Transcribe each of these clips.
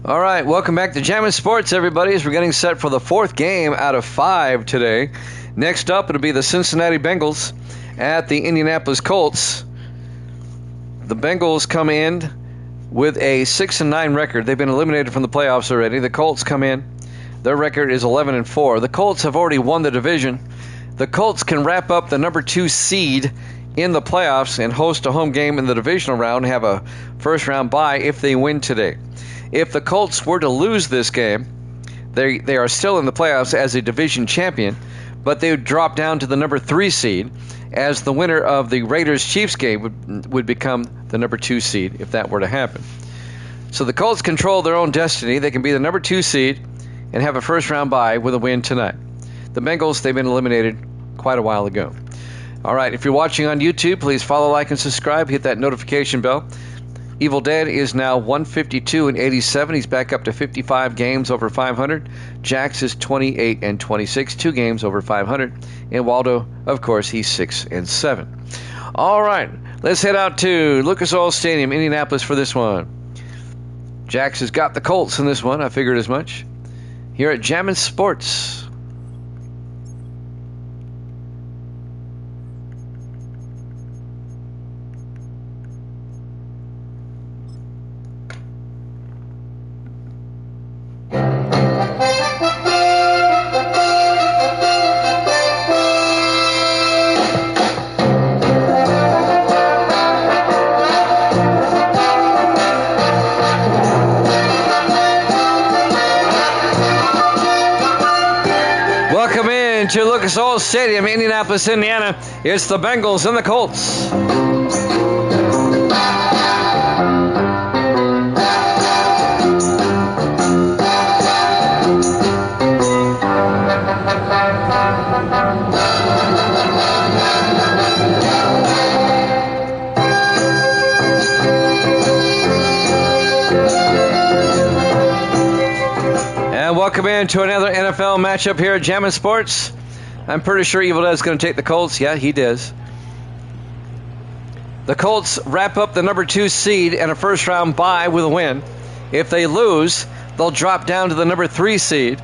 All right, welcome back to Jammin' Sports, everybody, as we're getting set for the fourth game out of 5 today. Next up, it'll be the Cincinnati Bengals at the Indianapolis Colts. The Bengals come in with a 6-9 record. They've been eliminated from the playoffs already. The Colts come in. Their record is 11-4. The Colts have already won the division. The Colts can wrap up the number 2 seed in the playoffs and host a home game in the divisional round, have a first-round bye if they win today. If the Colts were to lose this game, they are still in the playoffs as a division champion, but they would drop down to the number 3 seed, as the winner of the Raiders-Chiefs game would become the number 2 seed if that were to happen. So the Colts control their own destiny. They can be the number 2 seed and have a first-round bye with a win tonight. The Bengals, they've been eliminated quite a while ago. All right, if you're watching on YouTube, please follow, like, and subscribe. Hit that notification bell. Evil Dead is now 152-87. He's back up to 55 games over 500. Jax is 28-26, 2 games over 500. And Waldo, of course, he's 6-7. All right, let's head out to Lucas Oil Stadium, Indianapolis, for this one. Jax has got the Colts in this one. I figured as much. Here at Jammin' Sports. To Lucas Oil Stadium, Indianapolis, Indiana. It's the Bengals and the Colts. And welcome in to another NFL matchup here at Jammin' Sports. I'm pretty sure Evil Dead is going to take the Colts. Yeah, he does. The Colts wrap up the number 2 seed and a first-round bye with a win. If they lose, they'll drop down to the number 3 seed,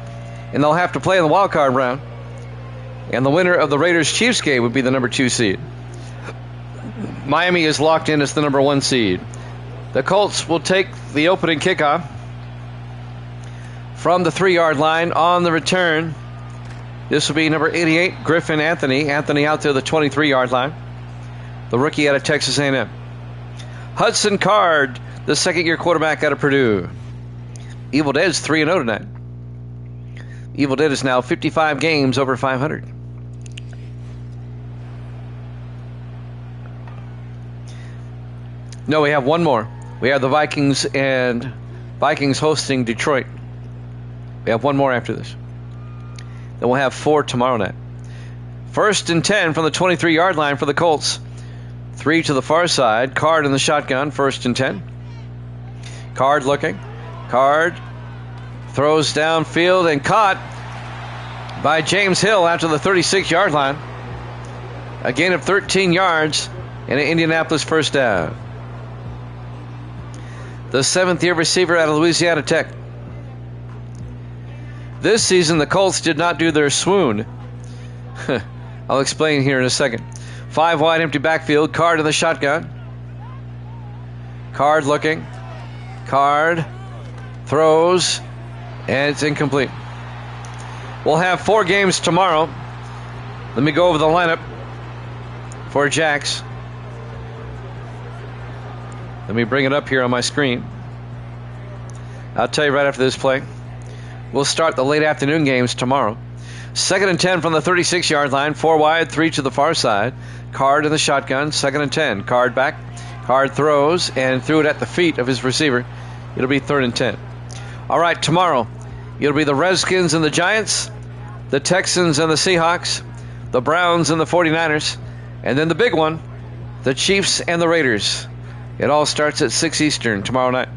and they'll have to play in the wild card round. And the winner of the Raiders-Chiefs game would be the number 2 seed. Miami is locked in as the number 1 seed. The Colts will take the opening kickoff from the 3-yard line on the return. This will be number 88, Griffin Anthony. Anthony out there, the 23-yard line. The rookie out of Texas A&M. Hudson Card, the second-year quarterback out of Purdue. Evil Dead is 3-0 tonight. Evil Dead is now 55 games over 500. No, we have one more. We have the Vikings hosting Detroit. We have one more after this. Then we'll have 4 tomorrow night. 1st and 10 from the 23-yard line for the Colts. 3 to the far side. Card in the shotgun. 1st and 10. Card looking. Card throws downfield and caught by James Hill after the 36-yard line. A gain of 13 yards and an Indianapolis first down. The 7th-year receiver out of Louisiana Tech. This season, the Colts did not do their swoon. I'll explain here in a second. 5 wide empty backfield. Card in the shotgun. Card looking. Card throws. And it's incomplete. We'll have 4 games tomorrow. Let me go over the lineup for Jax. Let me bring it up here on my screen. I'll tell you right after this play. We'll start the late afternoon games tomorrow. 2nd and 10 from the 36-yard line. 4 wide, 3 to the far side. Card in the shotgun. 2nd and 10. Card back. Card throws and threw it at the feet of his receiver. It'll be 3rd and 10. All right, tomorrow it'll be the Redskins and the Giants, the Texans and the Seahawks, the Browns and the 49ers, and then the big one, the Chiefs and the Raiders. It all starts at 6 Eastern tomorrow night.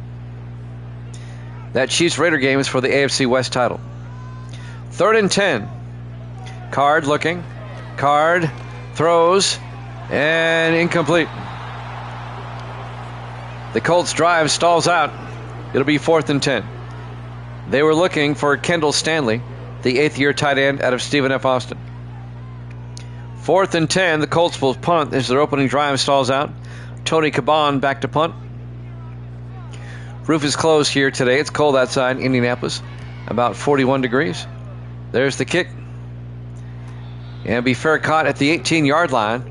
That Chiefs-Raider game is for the AFC West title. 3rd and 10. Card looking. Card throws. And incomplete. The Colts drive stalls out. It'll be 4th and 10. They were looking for Kendall Stanley, the 8th-year tight end out of Stephen F. Austin. 4th and 10. The Colts will punt as their opening drive stalls out. Tony Caban back to punt. Roof is closed here today. It's cold outside Indianapolis, about 41 degrees. There's the kick. And be fair caught at the 18-yard line.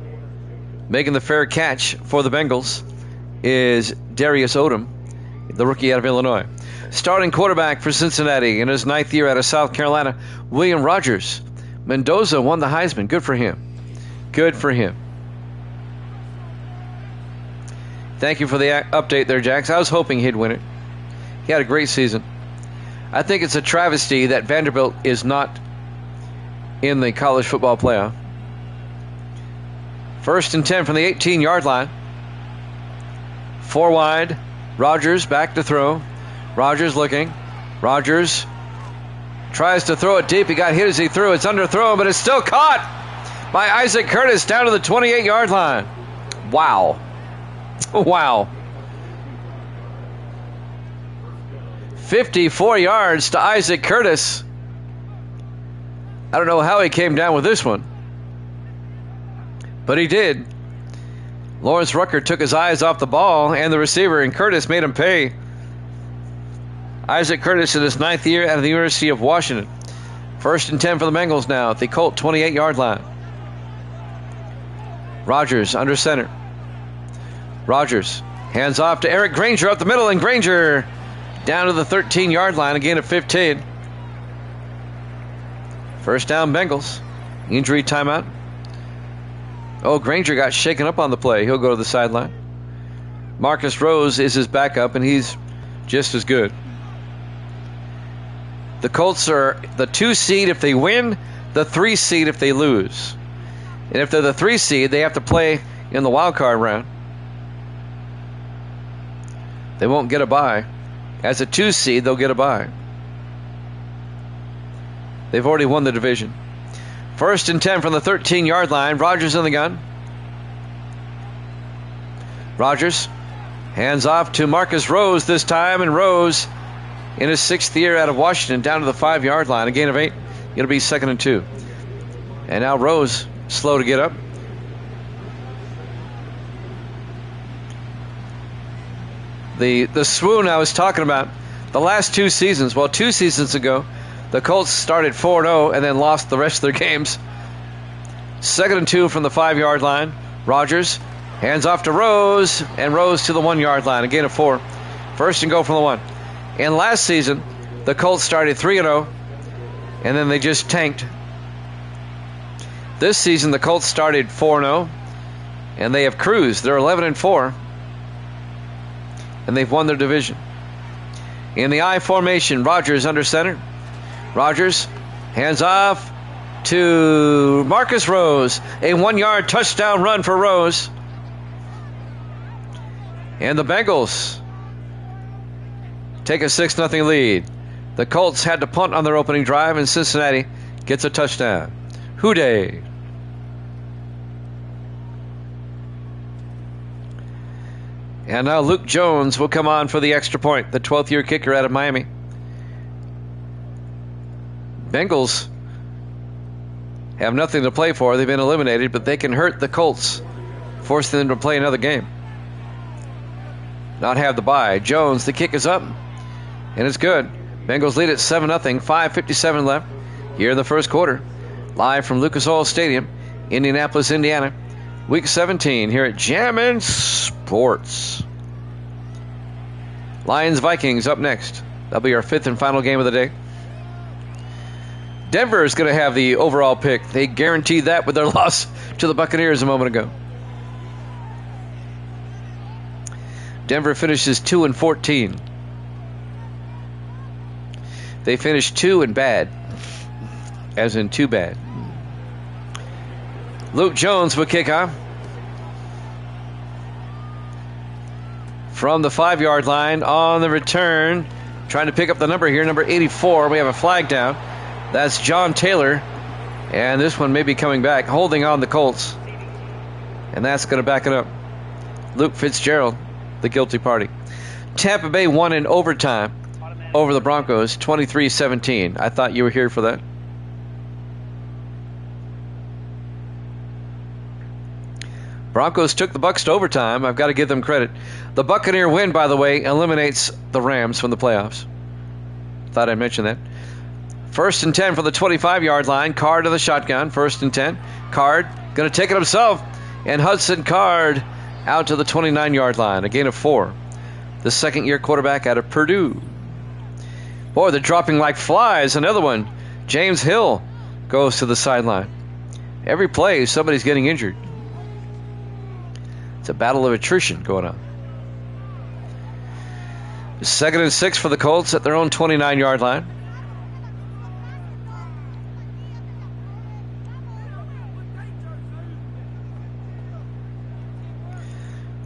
Making the fair catch for the Bengals is Darius Odom, the rookie out of Illinois. Starting quarterback for Cincinnati in his 9th year out of South Carolina, William Rogers. Mendoza won the Heisman. Good for him. Good for him. Thank you for the update there, Jax. I was hoping he'd win it. He had a great season. I think it's a travesty that Vanderbilt is not in the college football playoff. 1st and 10 from the 18-yard line. 4 wide. Rogers back to throw. Rogers looking. Rogers tries to throw it deep. He got hit as he threw. It's underthrown, but it's still caught by Isaac Curtis down to the 28-yard line. Wow. Wow. 54 yards to Isaac Curtis. I don't know how he came down with this one, but he did. Lawrence Rucker took his eyes off the ball and the receiver, and Curtis made him pay. Isaac Curtis in his 9th year out of the University of Washington. 1st and 10 for the Bengals now at the Colt 28-yard line. Rogers under center. Rogers hands off to Eric Granger up the middle, and Granger down to the 13-yard line, again at 15. 1st down Bengals. Injury timeout. Oh, Granger got shaken up on the play. He'll go to the sideline. Marcus Rose is his backup, and he's just as good. The Colts are the 2 seed if they win, the 3 seed if they lose. And if they're the 3 seed, they have to play in the wild card round. They won't get a bye. As a 2 seed, they'll get a bye. They've already won the division. 1st and 10 from the 13-yard line. Rogers in the gun. Rogers hands off to Marcus Rose this time, and Rose in his 6th year out of Washington down to the 5-yard line. A gain of 8. Going to be 2nd and 2. And now Rose slow to get up. The swoon I was talking about, the last 2 seasons, well, 2 seasons ago, the Colts started 4-0 and then lost the rest of their games. 2nd and 2 from the 5-yard line. Rogers hands off to Rose, and Rose to the 1-yard line. A gain of 4. 1st and goal from the 1. And last season, the Colts started 3-0, and then they just tanked. This season, the Colts started 4-0, and they have cruised. They're 11-4, and they've won their division. In the I formation, Rogers under center. Rogers hands off to Marcus Rose. A 1-yard touchdown run for Rose. And the Bengals take a 6-0 lead. The Colts had to punt on their opening drive, and Cincinnati gets a touchdown. Hooday. And now Luke Jones will come on for the extra point, the 12th-year kicker out of Miami. Bengals have nothing to play for. They've been eliminated, but they can hurt the Colts, forcing them to play another game. Not have the bye. Jones, the kick is up, and it's good. Bengals lead at 7-0, 5:57 left here in the first quarter. Live from Lucas Oil Stadium, Indianapolis, Indiana. Week 17 here at Jammin' Sports. Lions-Vikings up next. That'll be our 5th and final game of the day. Denver is going to have the overall pick. They guaranteed that with their loss to the Buccaneers a moment ago. Denver finishes 2-14. They finished 2 and bad, as in too bad. Luke Jones will kick off from the 5-yard line on the return. Trying to pick up the number here, number 84. We have a flag down. That's John Taylor. And this one may be coming back, holding on the Colts. And that's going to back it up. Luke Fitzgerald, the guilty party. Tampa Bay won in overtime. over the Broncos, 23-17. I thought you were here for that. Broncos took the Bucs to overtime. I've got to give them credit. The Buccaneer win, by the way, eliminates the Rams from the playoffs. Thought I'd mention that. 1st and 10 from the 25-yard line. Card to the shotgun. 1st and 10. Card going to take it himself. And Hudson Card out to the 29-yard line. A gain of 4. The second-year quarterback out of Purdue. Boy, they're dropping like flies. Another one. James Hill goes to the sideline. Every play, somebody's getting injured. It's a battle of attrition going on. 2nd and 6 for the Colts at their own 29-yard line.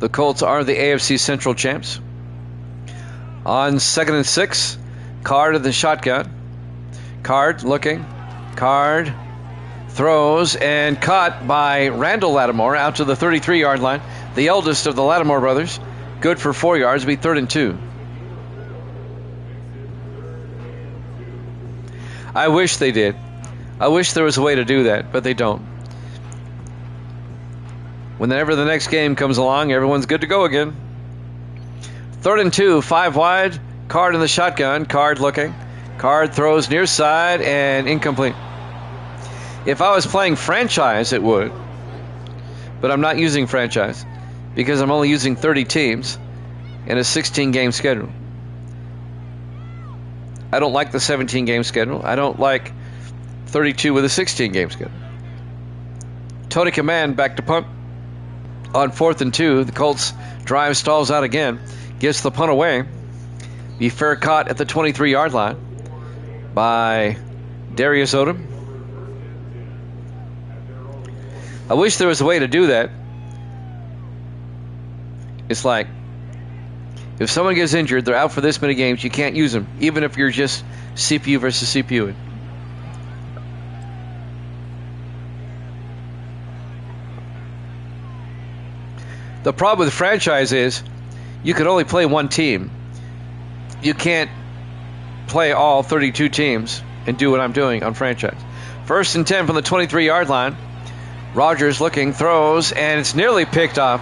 The Colts are the AFC Central champs. On 2nd and 6, Card in the shotgun. Card looking. Card throws and caught by Randall Lattimore out to the 33-yard line. The eldest of the Lattimore brothers. Good for 4 yards. It'll be 3rd and 2. I wish they did. I wish there was a way to do that, but they don't. Whenever the next game comes along, everyone's good to go again. 3rd and 2, 5 wide. Card in the shotgun. Card looking. Card throws near side and incomplete. If I was playing franchise, it would. But I'm not using franchise because I'm only using 30 teams in a 16-game schedule. I don't like the 17-game schedule. I don't like 32 with a 16-game schedule. Tony Command back to punt. On 4th and 2, the Colts drive stalls out again. Gets the punt away. Be fair caught at the 23-yard line by Darius Odom. I wish there was a way to do that. It's like, if someone gets injured, they're out for this many games, you can't use them, even if you're just CPU versus CPU. The problem with franchise is you can only play one team. You can't play all 32 teams and do what I'm doing on franchise. 1st and 10 from the 23-yard line. Rodgers looking, throws, and it's nearly picked off.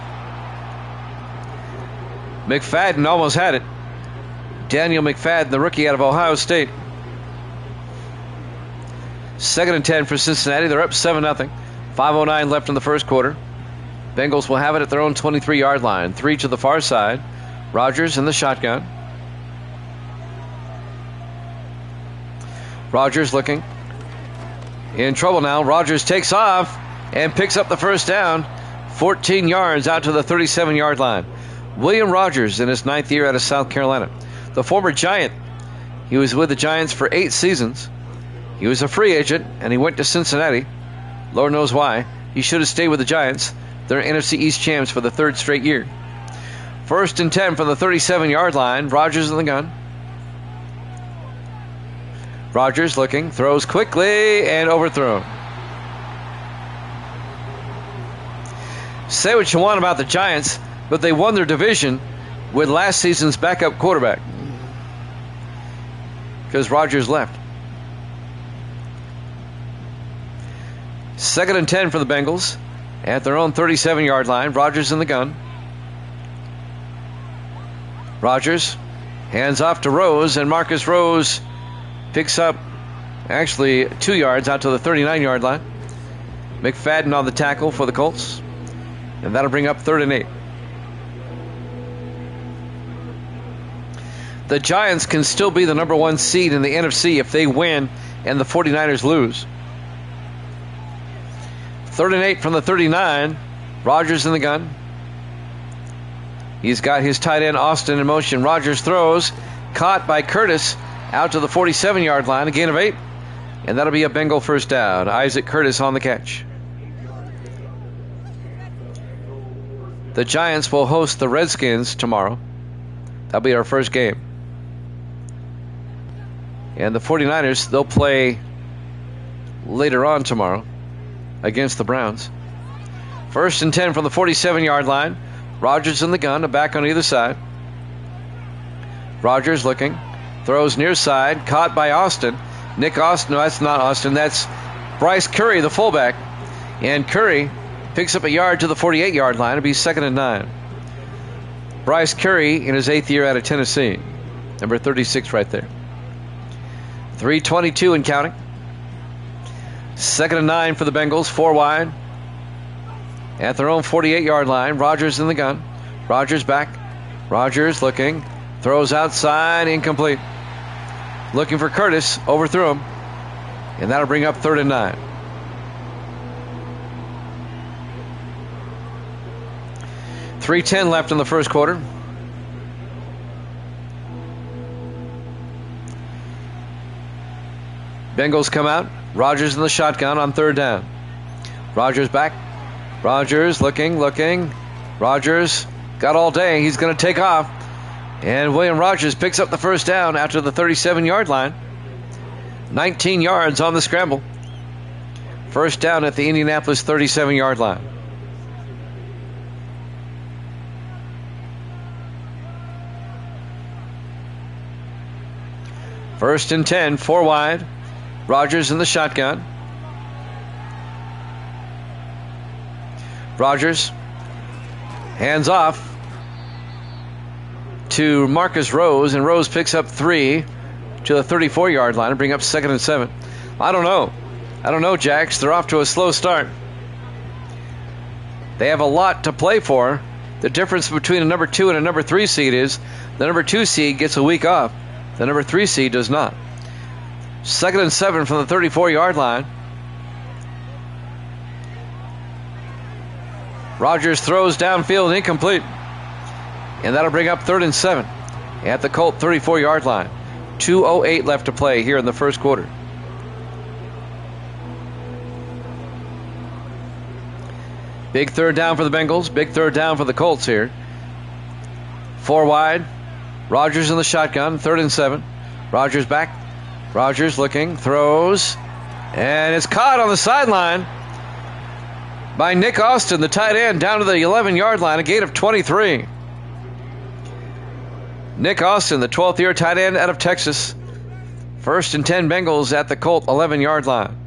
McFadden almost had it. Daniel McFadden, the rookie out of Ohio State. 2nd and 10 for Cincinnati. They're up 7-0. 5:09 left in the first quarter. Bengals will have it at their own 23-yard line. 3 to the far side. Rodgers in the shotgun. Rodgers looking. In trouble now. Rodgers takes off and picks up the first down. 14 yards out to the 37-yard line. William Rodgers in his 9th year out of South Carolina. The former Giant. He was with the Giants for 8 seasons. He was a free agent, and he went to Cincinnati. Lord knows why. He should have stayed with the Giants. They're NFC East champs for the 3rd straight year. 1st and 10 from the 37-yard line. Rodgers in the gun. Rodgers looking, throws quickly, and overthrown. Say what you want about the Giants, but they won their division with last season's backup quarterback because Rodgers left. 2nd and 10 for the Bengals at their own 37-yard line. Rodgers in the gun. Rodgers hands off to Rose, and Marcus Rose picks up actually 2 yards out to the 39-yard line. McFadden on the tackle for the Colts, and that'll bring up 3rd and 8. The Giants can still be the number 1 seed in the NFC if they win and the 49ers lose. 3rd and 8 from the 39. Rodgers in the gun. He's got his tight end Austin in motion. Rodgers throws. Caught by Curtis out to the 47-yard line. A gain of 8. And that'll be a Bengal first down. Isaac Curtis on the catch. The Giants will host the Redskins tomorrow. That'll be our first game. And the 49ers, they'll play later on tomorrow against the Browns. 1st and 10 from the 47-yard line. Rodgers in the gun, a back on either side. Rodgers looking. Throws near side. Caught by Austin. Nick Austin. No, that's not Austin. That's Bryce Curry, the fullback. And Curry picks up a yard to the 48-yard line. It'll be 2nd and 9. Bryce Curry in his 8th year out of Tennessee. Number 36 right there. 3:22 and counting. 2nd and 9 for the Bengals. 4 wide. At their own 48-yard line. Rodgers in the gun. Rodgers back. Rodgers looking. Throws outside. Incomplete. Looking for Curtis. Overthrew him. And that'll bring up 3rd and 9. .310 left in the first quarter. Bengals come out. Rodgers in the shotgun on 3rd down. Rodgers back. Rodgers looking. Rodgers got all day. He's going to take off. And William Rodgers picks up the first down after the 37-yard line. 19 yards on the scramble. First down at the Indianapolis 37-yard line. First and 10, 4 wide. Rodgers in the shotgun. Rodgers hands off to Marcus Rose, and Rose picks up 3 to the 34-yard line and bring up 2nd and 7. I don't know, Jax. They're off to a slow start. They have a lot to play for. The difference between a number 2 and a number 3 seed is the number 2 seed gets a week off. The number 3 seed does not. 2nd and 7 from the 34-yard line. Rodgers throws downfield, incomplete. And that'll bring up 3rd and 7 at the Colt 34-yard line. 2:08 left to play here in the first quarter. Big 3rd down for the Bengals. Big 3rd down for the Colts here. 4 wide. Rodgers in the shotgun. 3rd and 7. Rodgers back. Rodgers looking. Throws. And it's caught on the sideline by Nick Austin, the tight end, down to the 11-yard line. A gain of 23. Nick Austin, the 12th year tight end out of Texas. 1st and 10 Bengals at the Colt 11-yard line.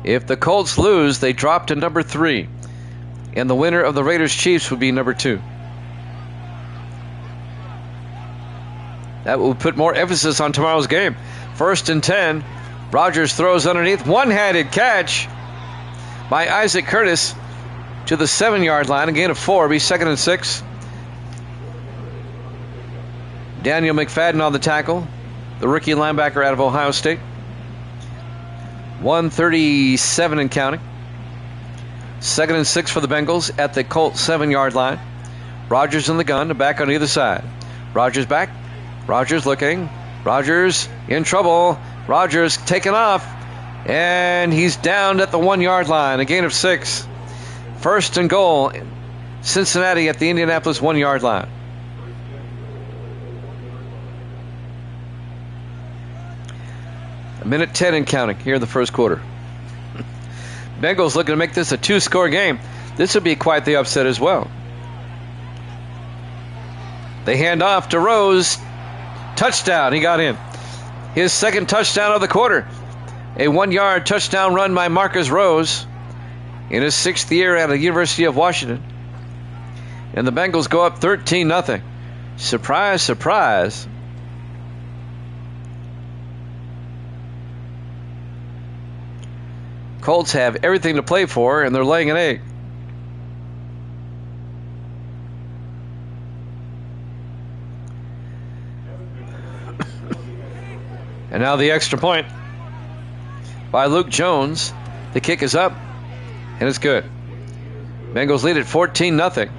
If the Colts lose, they drop to number 3. And the winner of the Raiders-Chiefs would be number 2. That will put more emphasis on tomorrow's game. 1st and 10. Rodgers throws underneath. One-handed catch by Isaac Curtis to the 7-yard line. A gain of 4. Be 2nd and 6. Daniel McFadden on the tackle. The rookie linebacker out of Ohio State. 1:37 and counting. 2nd and 6 for the Bengals at the Colt 7-yard line. Rodgers in the gun, back on either side. Rodgers back. Rodgers looking. Rodgers in trouble. Rodgers taken off. And he's down at the 1-yard line. A gain of 6. 1st and goal. Cincinnati at the Indianapolis 1-yard line. A minute 10 and counting here in the first quarter. Bengals looking to make this a 2-score game. This would be quite the upset as well. They hand off to Rose. Touchdown. He got in. His 2nd touchdown of the quarter. A 1-yard touchdown run by Marcus Rose in his 6th year at the University of Washington. And the Bengals go up 13-0. Surprise, surprise. Colts have everything to play for, and they're laying an egg. And now the extra point by Luke Jones. The kick is up, and it's good. Bengals lead at 14-0.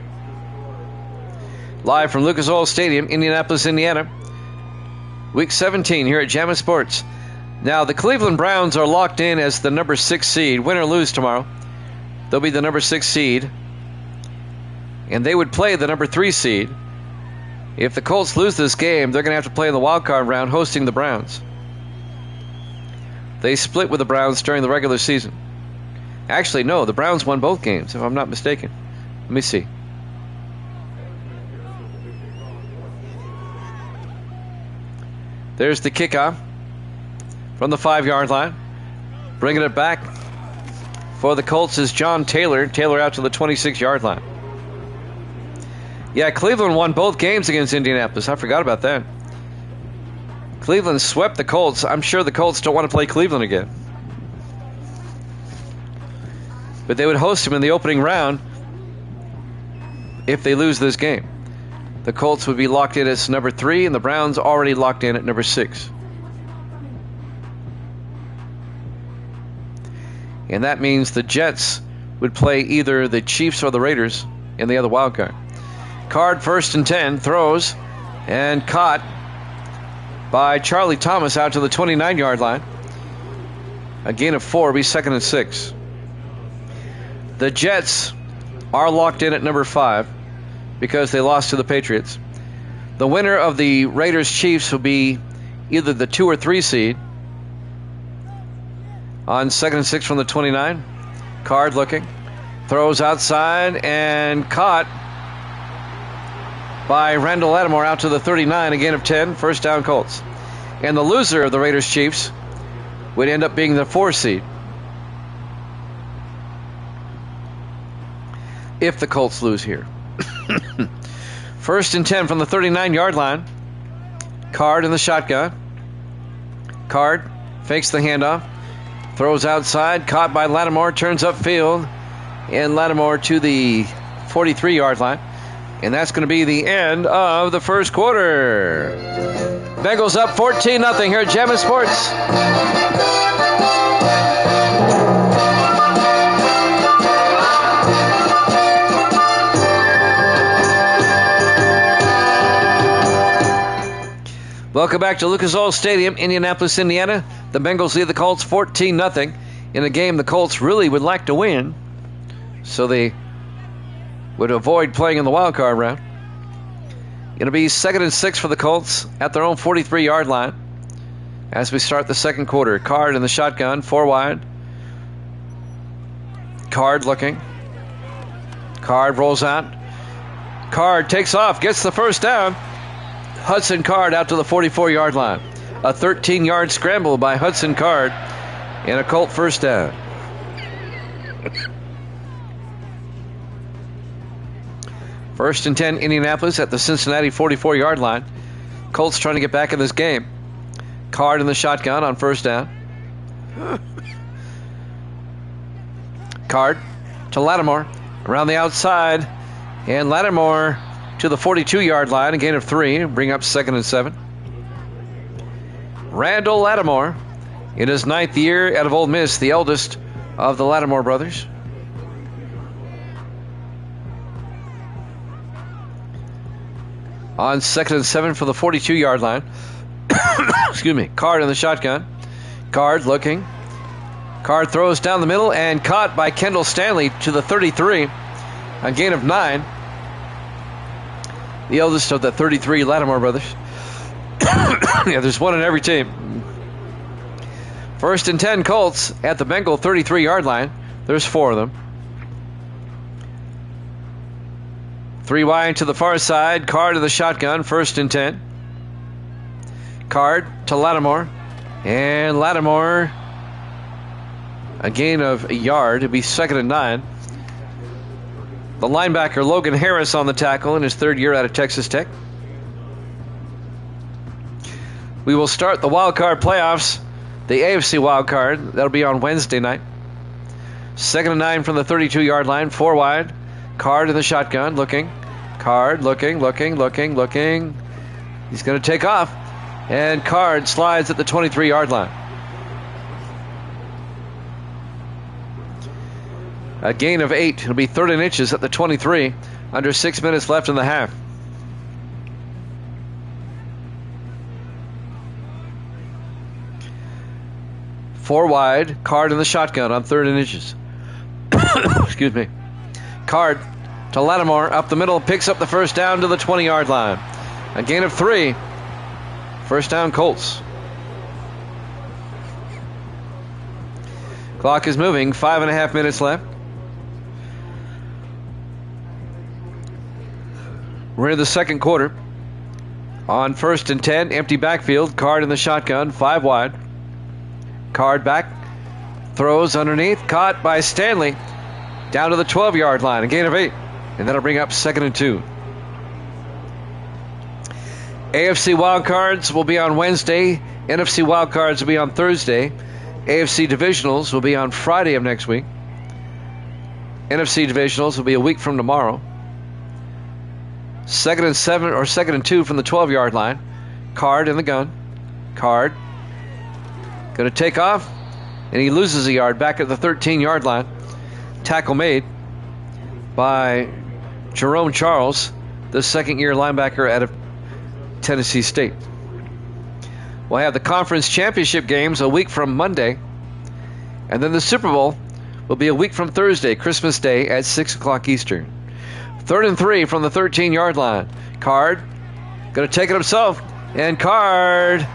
Live from Lucas Oil Stadium, Indianapolis, Indiana. Week 17 here at Jammin' Sports. Now, the Cleveland Browns are locked in as the number 6 seed. Win or lose tomorrow, they'll be the number 6 seed. And they would play the number 3 seed. If the Colts lose this game, they're going to have to play in the wild card round hosting the Browns. They split with the Browns during the regular season. Actually, no, the Browns won both games, if I'm not mistaken. Let me see. There's the kickoff from the 5-yard line. Bringing it back for the Colts is John Taylor. Taylor out to the 26-yard line. Yeah, Cleveland won both games against Indianapolis. I forgot about that. Cleveland swept the Colts. I'm sure the Colts don't want to play Cleveland again. But they would host them in the opening round if they lose this game. The Colts would be locked in as number 3, and the Browns already locked in at number 6. And that means the Jets would play either the Chiefs or the Raiders in the other wild card. Card 1st and 10, throws and caught by Charlie Thomas out to the 29-yard line. A gain of 4, be 2nd and 6. The Jets are locked in at number 5 because they lost to the Patriots. The winner of the Raiders-Chiefs will be either the 2 or 3 seed. On 2nd and 6 from the 29. Card looking. Throws outside and caught by Randall Lattimore out to the 39. A gain of 10. First down Colts. And the loser of the Raiders-Chiefs would end up being the 4 seed. If the Colts lose here. 1st and 10 from the 39-yard line. Card in the shotgun. Card fakes the handoff. Throws outside, caught by Lattimore, turns upfield, and Lattimore to the 43-yard line. And that's going to be the end of the first quarter. Bengals up 14-0 here at Jammin' Sports. Welcome back to Lucas Oil Stadium, Indianapolis, Indiana. The Bengals lead the Colts 14-0 in a game the Colts really would like to win, so they would avoid playing in the wild card round. Going to be 2nd and 6 for the Colts at their own 43-yard line as we start the second quarter. Card in the shotgun, 4 wide. Card looking. Card rolls out. Card takes off, gets the first down. Hudson Card out to the 44-yard line. A 13-yard scramble by Hudson Card and a Colt first down. First and 10, Indianapolis at the Cincinnati 44-yard line. Colts trying to get back in this game. Card in the shotgun on first down. Card to Lattimore around the outside, and Lattimore to the 42-yard line, a gain of 3, bring up 2nd and 7. Randall Lattimore in his 9th year out of Ole Miss, the eldest of the Lattimore brothers. On 2nd and 7 for the 42-yard line. Excuse me. Card in the shotgun. Card looking. Card throws down the middle and caught by Kendall Stanley to the 33. A gain of 9. The eldest of the 33 Lattimore brothers. Yeah, there's one in every team. First and 10 Colts at the Bengal 33-yard line. There's 4 of them. 3 wide to the far side. Card to the shotgun. First and 10. Card to Lattimore. And Lattimore, a gain of a yard. It'll be 2nd and 9. The linebacker Logan Harris on the tackle in his 3rd year out of Texas Tech. We will start the wild card playoffs, the AFC wild card. That'll be on Wednesday night. 2nd and 9 from the 32-yard line, 4 wide. Card in the shotgun, looking. Card looking. He's going to take off. And Card slides at the 23-yard line. A gain of 8. It'll be 3rd and inches at the 23. Under 6 minutes left in the half. Four wide. Card in the shotgun on 3rd and inches. Excuse me. Card to Lattimore up the middle. Picks up the first down to the 20-yard line. A gain of 3. First down Colts. Clock is moving. 5.5 minutes left. We're in the second quarter. On 1st and 10, empty backfield. Card in the shotgun, 5 wide. Card back, throws underneath, caught by Stanley. Down to the 12-yard line, a gain of 8. And that'll bring up 2nd and 2. AFC wildcards will be on Wednesday. NFC wildcards will be on Thursday. AFC divisionals will be on Friday of next week. NFC divisionals will be a week from tomorrow. 2nd and 7 or 2nd and 2 from the 12-yard line. Card in the gun. Card going to take off, and he loses a yard back at the 13-yard line. Tackle made by Jerome Charles, the second-year linebacker out of Tennessee State. We'll have the conference championship games a week from Monday, and then the Super Bowl will be a week from Thursday, Christmas Day at 6 o'clock Eastern. 3rd and 3 from the 13-yard line. Card going to take it himself, and Card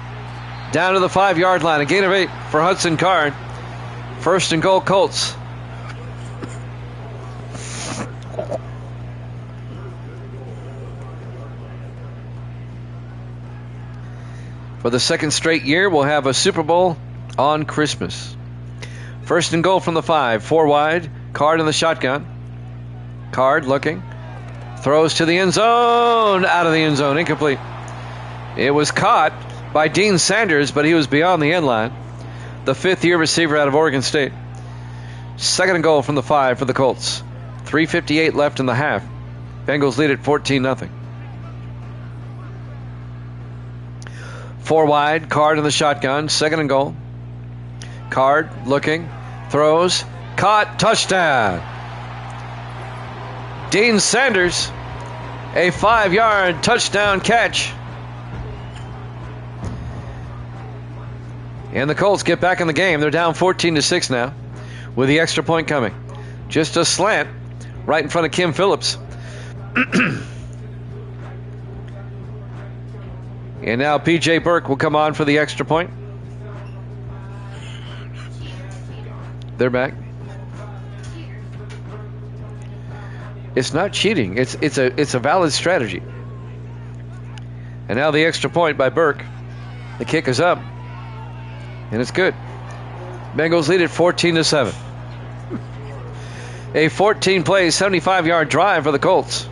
down to the 5-yard line. A gain of 8 for Hudson Card. 1st and goal, Colts. For the second straight year, we'll have a Super Bowl on Christmas. 1st and goal from the 5. 4 wide. Card in the shotgun. Card looking. Throws to the end zone. Out of the end zone. Incomplete. It was caught by Dean Sanders, but he was beyond the end line. The 5th-year receiver out of Oregon State. 2nd and goal from the 5 for the Colts. 3:58 left in the half. Bengals lead at 14-0. 4 wide. Card in the shotgun. 2nd and goal. Card looking. Throws. Caught. Touchdown. Dean Sanders. A 5-yard touchdown catch. And the Colts get back in the game. They're down 14-6 now, with the extra point coming. Just a slant right in front of Kim Phillips. And now P.J. Burke will come on for the extra point. They're back. It's not cheating. It's a valid strategy. And now the extra point by Burke. The kick is up. And it's good. Bengals lead at 14-7. A 14-play, 75-yard drive for the Colts.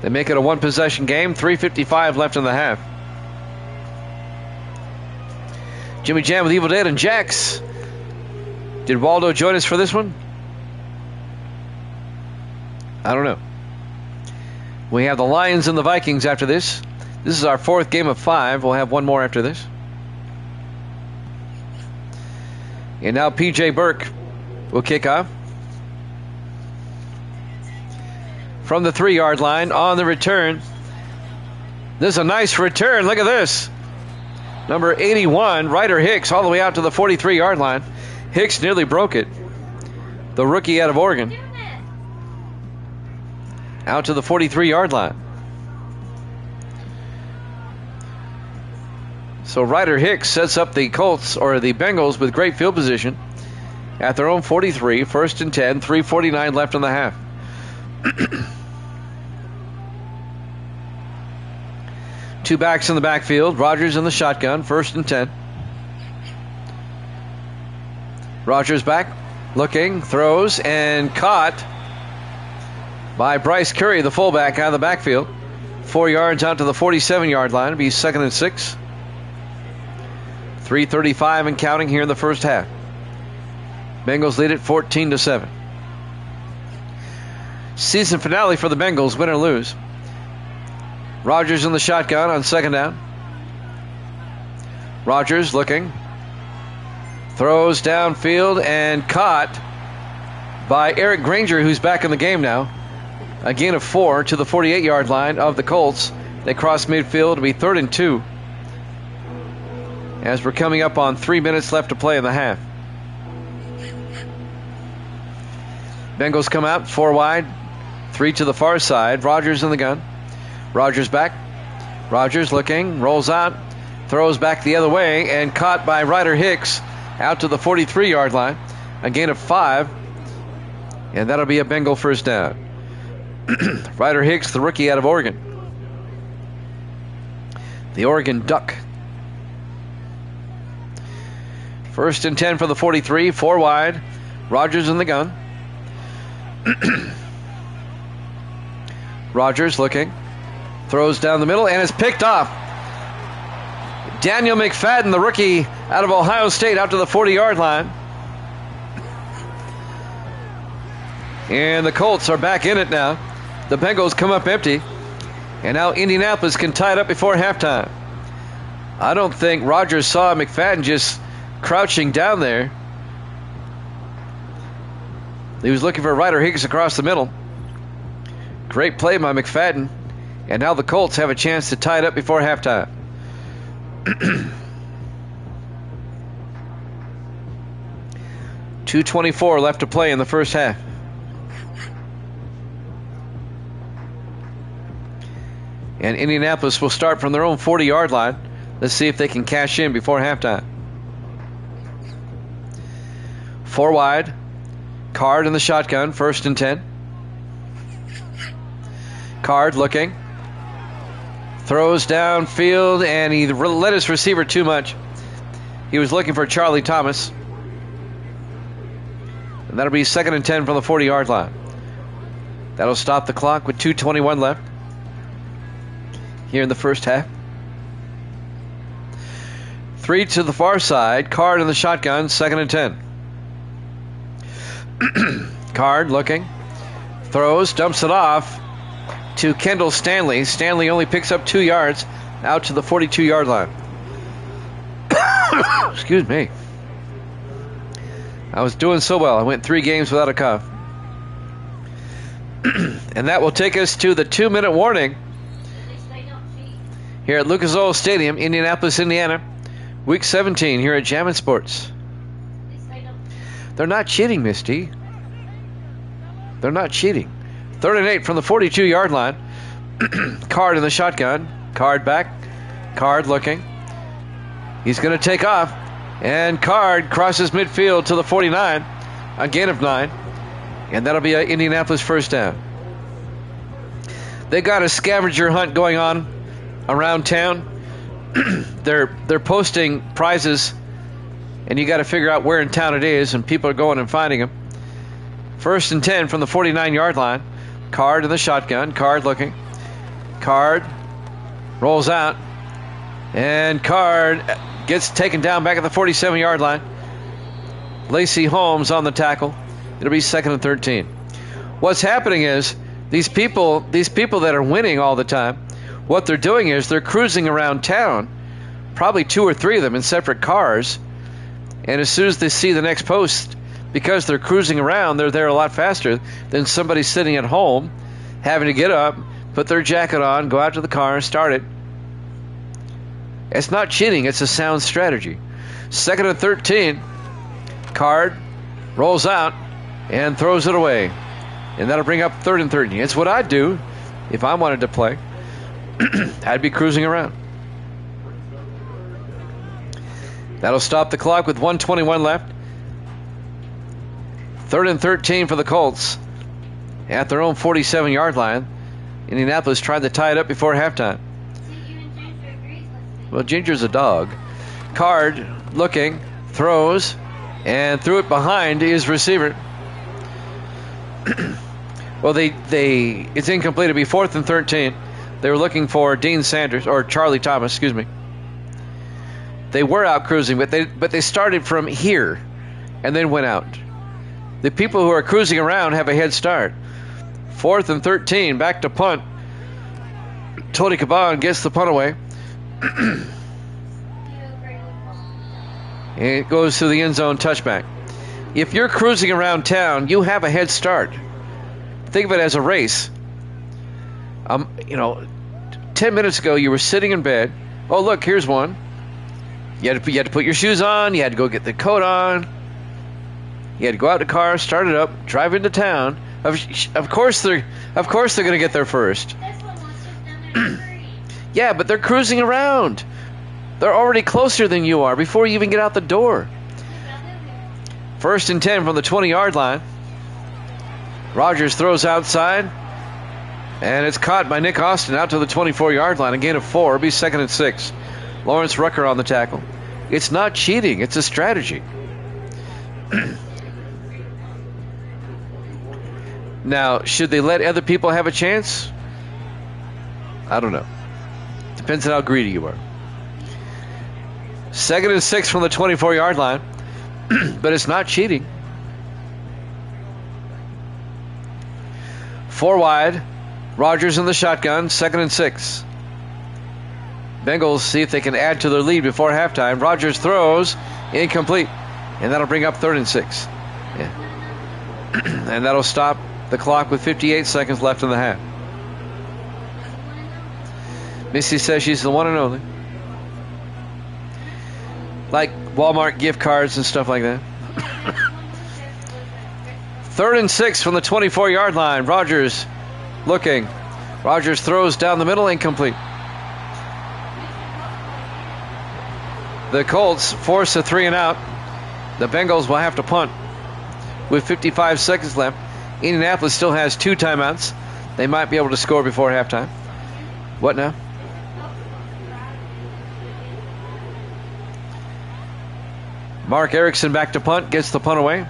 They make it a one-possession game. 3:55 left in the half. Jimmy Jam with Evil Dead and Jax. Did Waldo join us for this one? I don't know. We have the Lions and the Vikings after this. This is our 4th game of 5. We'll have one more after this. And now P.J. Burke will kick off. From the 3-yard line on the return. This is a nice return. Look at this. Number 81, Ryder Hicks, all the way out to the 43-yard line. Hicks nearly broke it. The rookie out of Oregon. Out to the 43-yard line. So Ryder Hicks sets up the Colts, or the Bengals, with great field position at their own 43, 1st and 10, 3:49 left in the half. Two backs in the backfield. Rodgers in the shotgun, 1st and 10. Rodgers back, looking, throws, and caught by Bryce Curry, the fullback, out of the backfield. 4 yards out to the 47-yard line. It'll be 2nd and 6. 3:35 and counting here in the first half. Bengals lead it 14-7. Season finale for the Bengals, win or lose. Rodgers in the shotgun on 2nd down. Rodgers looking. Throws downfield and caught by Eric Granger, who's back in the game now. A gain of 4 to the 48-yard line of the Colts. They cross midfield to be 3rd and 2. As we're coming up on 3 minutes left to play in the half. Bengals come out 4 wide, 3 to the far side. Rodgers in the gun. Rodgers back. Rodgers looking, rolls out, throws back the other way, and caught by Ryder Hicks out to the 43-yard line. A gain of 5, and that'll be a Bengal first down. Ryder Hicks, the rookie out of Oregon. the Oregon Duck. 1st and 10 for the 43, 4 wide. Rogers in the gun. Rogers looking. Throws down the middle and is picked off. Daniel McFadden, the rookie out of Ohio State, out to the 40-yard line. And the Colts are back in it now. The Bengals come up empty. And now Indianapolis can tie it up before halftime. I don't think Rogers saw McFadden just crouching down there. He was looking for Ryder Hicks across the middle. Great play by McFadden. And now the Colts have a chance to tie it up before halftime. .224 left to play in the first half. And Indianapolis will start from their own 40-yard line. Let's see if they can cash in before halftime. 4 wide. Card in the shotgun, 1st and 10. Card looking. Throws downfield, and he led his receiver too much. He was looking for Charlie Thomas. And that'll be 2nd and 10 from the 40-yard line. That'll stop the clock with 2:21 left here in the first half. 3 to the far side. Card in the shotgun, 2nd and 10. Card looking. Throws, dumps it off to Kendall Stanley. Stanley only picks up 2 yards out to the 42-yard line. Excuse me. I was doing so well. I went 3 games without a cough. And that will take us to the 2-minute warning here at Lucas Oil Stadium, Indianapolis, Indiana. Week 17 here at Jammin' Sports. They're not cheating, Misty. They're not cheating. 3rd and 8 from the 42-yard line. Card in the shotgun. Card back. Card looking. He's going to take off. And Card crosses midfield to the 49. A gain of 9. And that'll be an Indianapolis first down. They got a scavenger hunt going on around town. They're posting prizes, and you got to figure out where in town it is, and people are going and finding them. 1st and 10 from the 49-yard line. Card in the shotgun. Card looking. Card rolls out, and Card gets taken down back at the 47-yard line. Lacey Holmes on the tackle. It'll be 2nd and 13. What's happening is these people that are winning all the time, what they're doing is they're cruising around town, probably 2 or 3 of them in separate cars, and as soon as they see the next post, because they're cruising around, they're there a lot faster than somebody sitting at home having to get up, put their jacket on, go out to the car, and start it. It's not cheating. It's a sound strategy. 2nd and 13. Card rolls out and throws it away. And that'll bring up 3rd and 13. It's what I'd do if I wanted to play. I'd be cruising around. That'll stop the clock with 1:21 left. 3rd and 13 for the Colts at their own 47-yard line. Indianapolis tried to tie it up before halftime. Well, Ginger's a dog. Card looking, throws, and threw it behind his receiver. Well, it's incomplete. It'll be 4th and 13. They were looking for Dean Sanders, or Charlie Thomas, excuse me. They were out cruising, but they started from here and then went out. The people who are cruising around have a head start. 4th and 13, back to punt. Tony Caban gets the punt away. And it goes to the end zone touchback. If you're cruising around town, you have a head start. Think of it as a race. 10 minutes ago you were sitting in bed. Oh, look, here's one. You had to put your shoes on. You had to go get the coat on. You had to go out to the car, start it up, drive into town. Of course they're going to get there first. Yeah, but they're cruising around. They're already closer than you are before you even get out the door. 1st and 10 from the 20-yard line. Rogers throws outside. And it's caught by Nick Austin out to the 24-yard line. A gain of 4. It'll be 2nd and 6. Lawrence Rucker on the tackle. It's not cheating. It's a strategy. Now, should they let other people have a chance? I don't know. Depends on how greedy you are. 2nd and 6 from the 24-yard line. But it's not cheating. 4 wide. Rodgers in the shotgun. 2nd and 6. Bengals see if they can add to their lead before halftime. Rodgers throws. Incomplete. And that'll bring up 3rd and 6. Yeah. And that'll stop the clock with 58 seconds left in the half. Missy says she's the one and only. Like Walmart gift cards and stuff like that. 3rd and 6 from the 24-yard line. Rodgers looking. Rodgers throws down the middle, incomplete. The Colts force a 3 and out. The Bengals will have to punt with 55 seconds left. Indianapolis still has 2 timeouts. They might be able to score before halftime. What now? Mark Erickson back to punt, gets the punt away.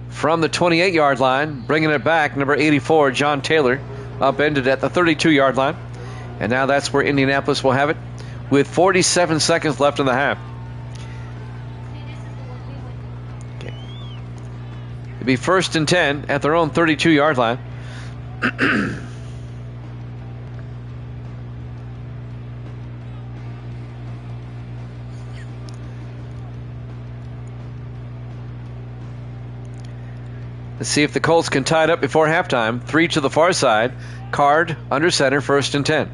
From the 28-yard line, bringing it back, number 84, John Taylor, upended at the 32-yard line. And now that's where Indianapolis will have it with 47 seconds left in the half. Okay. It'll be 1st and 10 at their own 32-yard line. Let's see if the Colts can tie it up before halftime. 3 to the far side. Card under center, 1st and 10.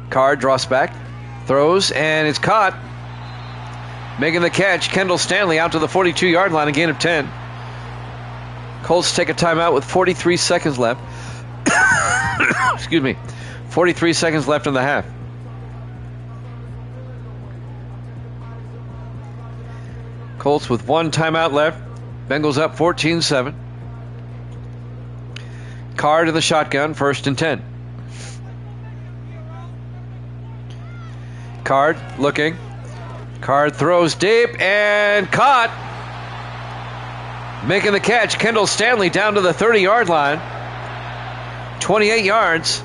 Card drops back, throws, and it's caught. Making the catch, Kendall Stanley out to the 42-yard line, a gain of 10. Colts take a timeout with 43 seconds left. Excuse me. 43 seconds left in the half. Colts with 1 timeout left. Bengals up 14-7. Card in the shotgun, 1st and 10. Card looking. Card throws deep and caught. Making the catch, Kendall Stanley down to the 30-yard line. 28 yards.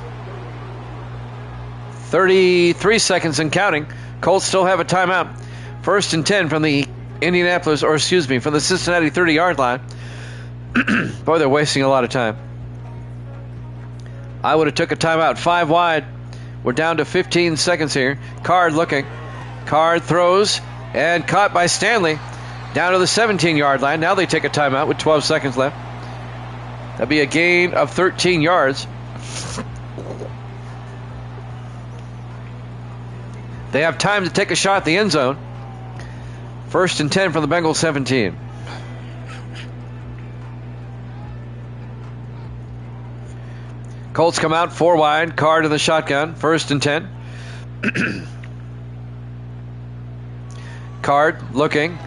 33 seconds and counting. Colts still have a timeout. 1st and 10 from the Indianapolis, or excuse me, from the Cincinnati 30-yard line. Boy, they're wasting a lot of time. I would have took a timeout 5 wide. We're down to 15 seconds here. Card looking. Card throws and caught by Stanley down to the 17-yard line. Now they take a timeout with 12 seconds left. That'll be a gain of 13 yards. They have time to take a shot at the end zone. 1st and 10 from the Bengals 17. Colts come out 4 wide. Card in the shotgun. 1st and 10. Card looking.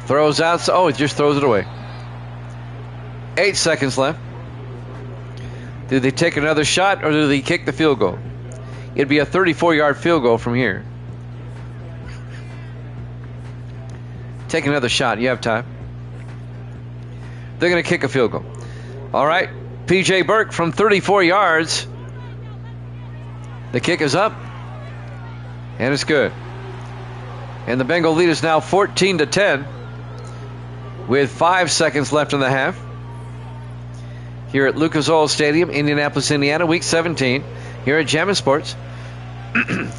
Throws out. Oh, it just throws it away. 8 seconds left. Do they take another shot or do they kick the field goal? It'd be a 34-yard field goal from here. Take another shot. You have time. They're going to kick a field goal. All right. P.J. Burke from 34 yards. The kick is up. And it's good. And the Bengal lead is now 14-10 with 5 seconds left in the half. Here at Lucas Oil Stadium, Indianapolis, Indiana, Week 17. Here at Jammin' Sports.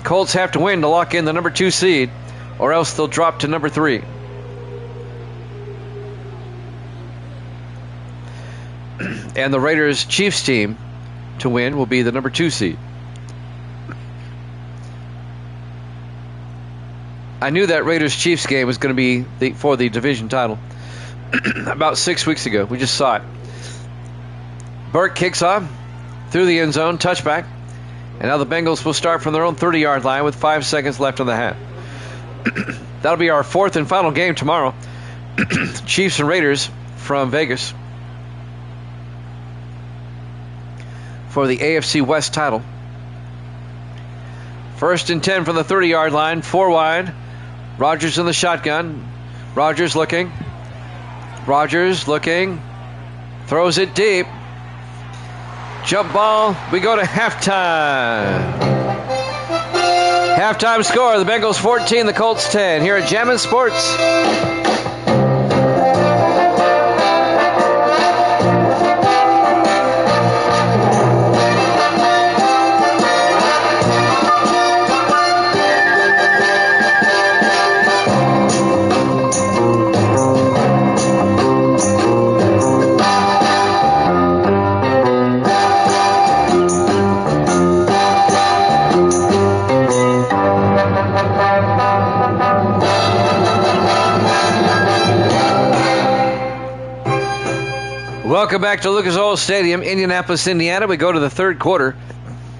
Colts have to win to lock in the number 2 seed, or else they'll drop to number 3. And the Raiders-Chiefs team to win will be the number 2 seed. I knew that Raiders-Chiefs game was going to be for the division title about 6 weeks ago. We just saw it. Burke kicks off through the end zone, touchback. And now the Bengals will start from their own 30-yard line with 5 seconds left in the half. That'll be our 4th and final game tomorrow. Chiefs and Raiders from Vegas for the AFC West title. 1st and 10 from the 30-yard line, 4 wide. Rodgers in the shotgun. Rodgers looking. Throws it deep. Jump ball. We go to halftime. Halftime score, the Bengals 14, the Colts 10. Here at Jammin' Sports. Welcome back to Lucas Oil Stadium, Indianapolis, Indiana. We go to the third quarter.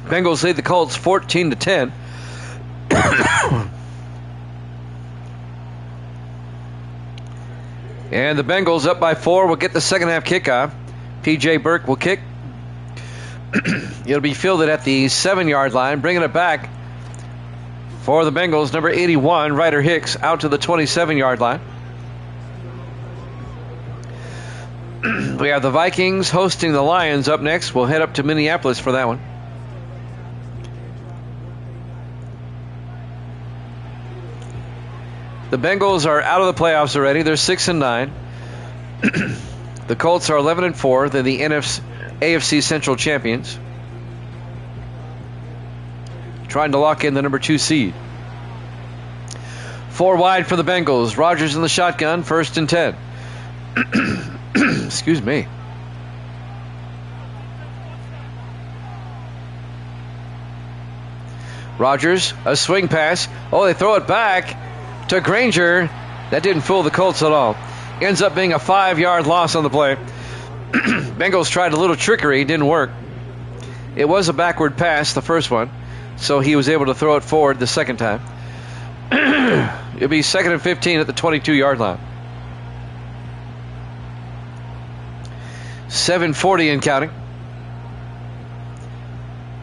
Bengals lead the Colts 14-10. And the Bengals up by 4 will get the second half kickoff. P.J. Burke will kick. It'll be fielded at the 7-yard line, bringing it back for the Bengals. Number 81, Ryder Hicks, out to the 27-yard line. We have the Vikings hosting the Lions up next. We'll head up to Minneapolis for that one. The Bengals are out of the playoffs already. They're 6-9. The Colts are 11-4. They're the AFC Central champions. Trying to lock in the number 2 seed. 4 wide for the Bengals. Rodgers in the shotgun. 1st and 10. Excuse me. Rodgers, a swing pass. Oh, they throw it back to Granger. That didn't fool the Colts at all. Ends up being a 5-yard loss on the play. Bengals tried a little trickery. Didn't work. It was a backward pass, the first one, so he was able to throw it forward the second time. It'll be 2nd and 15 at the 22-yard line. 7:40 and counting.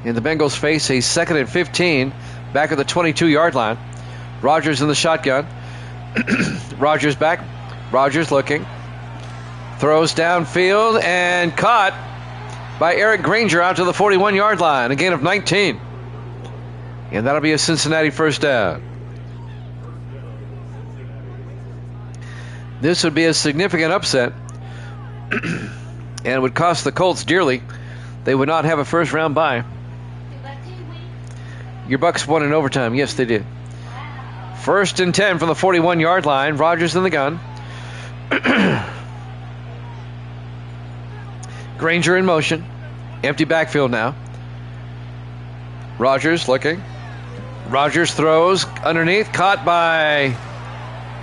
And the Bengals face a 2nd and 15 back at the 22-yard line. Rodgers in the shotgun. Rodgers back. Rodgers looking. Throws downfield and caught by Eric Granger out to the 41-yard line. A gain of 19. And that'll be a Cincinnati first down. This would be a significant upset. And it would cost the Colts dearly. They would not have a first-round bye. Your Bucks won in overtime. Yes, they did. 1st and 10 from the 41-yard line. Rodgers in the gun. Granger in motion. Empty backfield now. Rodgers looking. Rodgers throws underneath. Caught by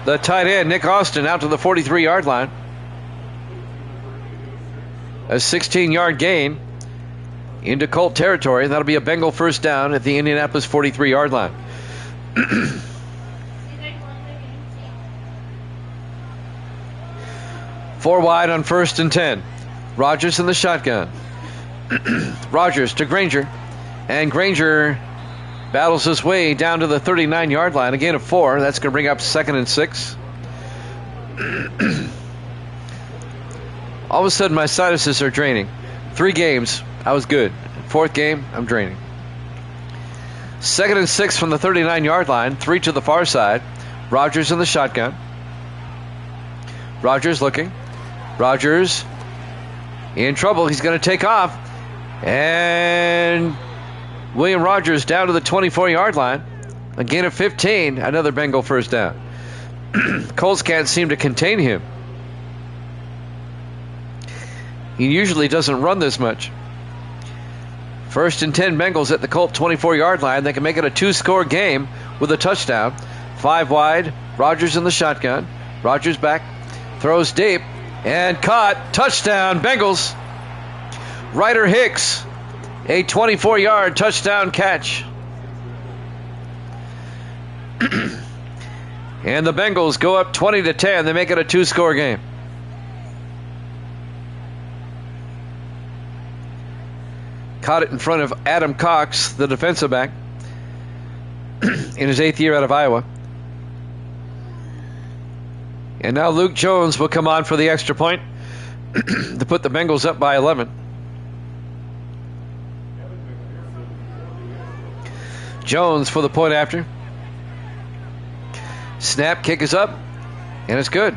the tight end, Nick Austin, out to the 43-yard line. A 16-yard gain into Colt territory. That'll be a Bengal first down at the Indianapolis 43-yard line. 4 wide on 1st and 10. Rodgers in the shotgun. Rodgers to Granger. And Granger battles his way down to the 39-yard line. A gain of 4. That's going to bring up 2nd and 6. All of a sudden, my sinuses are draining. 3 games, I was good. 4th game, I'm draining. 2nd and 6 from the 39-yard line. 3 to the far side. Rodgers in the shotgun. Rodgers looking. Rodgers in trouble. He's going to take off. And William Rodgers down to the 24-yard line. A gain of 15. Another Bengal first down. Colts can't seem to contain him. He usually doesn't run this much. 1st and 10 Bengals at the Colt 24-yard line. They can make it a 2-score game with a touchdown. 5 wide. Rodgers in the shotgun. Rodgers back. Throws deep. And caught. Touchdown Bengals. Ryder Hicks. A 24-yard touchdown catch. And the Bengals go up 20-10. They make it a 2-score game. Caught it in front of Adam Cox, the defensive back, in his 8th year out of Iowa. And now Luke Jones will come on for the extra point to put the Bengals up by 11. Jones for the point after. Snap, kick is up, and it's good.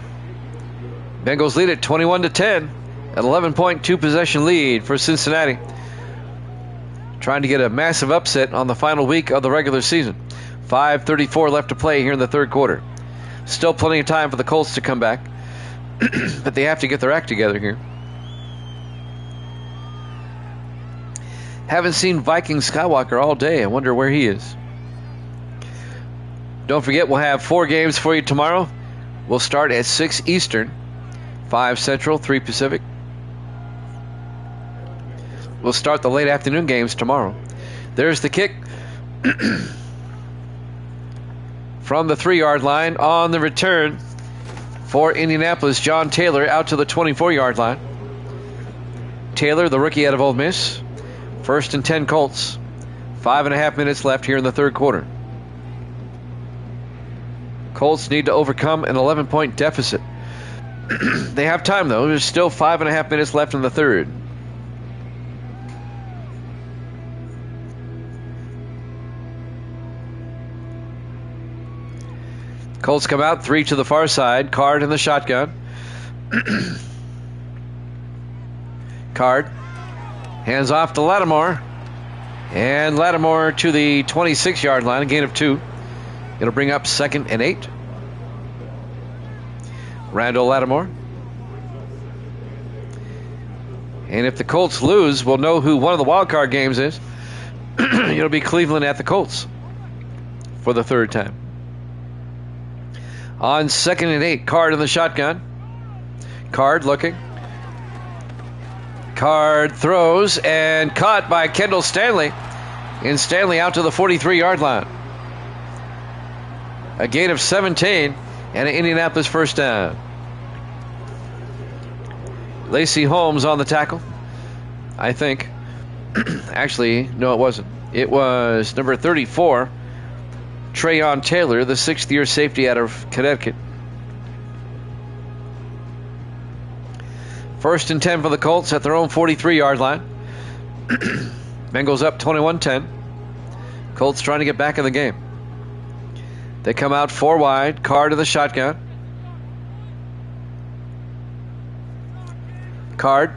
Bengals lead it 21-10, an 11-point two-possession lead for Cincinnati. Trying to get a massive upset on the final week of the regular season. 5:34 left to play here in the third quarter. Still plenty of time for the Colts to come back, but they have to get their act together here. Haven't seen Viking Skywalker all day. I wonder where he is. Don't forget, we'll have 4 games for you tomorrow. We'll start at 6 Eastern, 5 Central, 3 Pacific. We'll start the late afternoon games tomorrow. There's the kick from the 3-yard line. On the return for Indianapolis, John Taylor out to the 24-yard line. Taylor, the rookie out of Ole Miss. 1st and 10 Colts. 5.5 minutes left here in the third quarter. Colts need to overcome an 11-point deficit. They have time, though. There's still 5.5 minutes left in the third. Colts come out, 3 to the far side. Card in the shotgun. Card hands off to Lattimore. And Lattimore to the 26-yard line, a gain of 2. It'll bring up 2nd and 8. Randall Lattimore. And if the Colts lose, we'll know who one of the wild card games is. It'll be Cleveland at the Colts for the 3rd time. On 2nd and 8, Card in the shotgun. Card looking. Card throws and caught by Kendall Stanley. And Stanley out to the 43-yard line. A gain of 17 and an Indianapolis first down. Lacey Holmes on the tackle, I think. Actually, no, it wasn't. It was number 34, Trayon Taylor, the 6th-year safety out of Connecticut. 1st and 10 for the Colts at their own 43-yard line. Bengals up 21-10. Colts trying to get back in the game. They come out 4 wide. Card to the shotgun. Card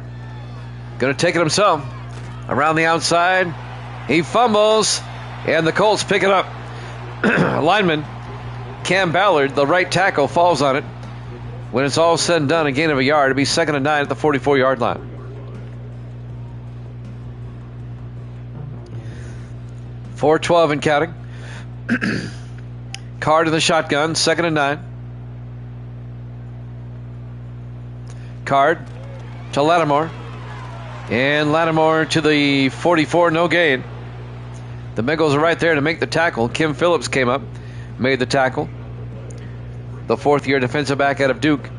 going to take it himself. Around the outside. He fumbles. And the Colts pick it up. Lineman Cam Ballard, the right tackle, falls on it. When it's all said and done, a gain of a yard. It'll be 2nd and 9 at the 44-yard line. .412 and counting. Card in the shotgun, 2nd and 9. Card to Lattimore. And Lattimore to the 44, no gain. The Bengals are right there to make the tackle. Kim Phillips came up, made the tackle. The 4th-year defensive back out of Duke.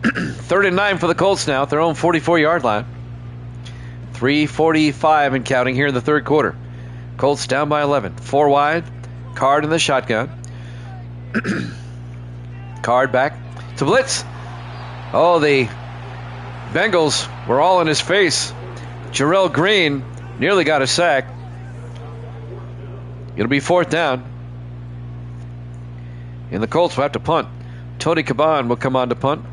3rd and 9 for the Colts now at their own 44-yard line. 3:45 and counting here in the third quarter. Colts down by 11. 4 wide. Card in the shotgun. Card back to blitz. Oh, the Bengals were all in his face. Jarrell Green nearly got a sack. It'll be 4th down. And the Colts will have to punt. Tony Caban will come on to punt.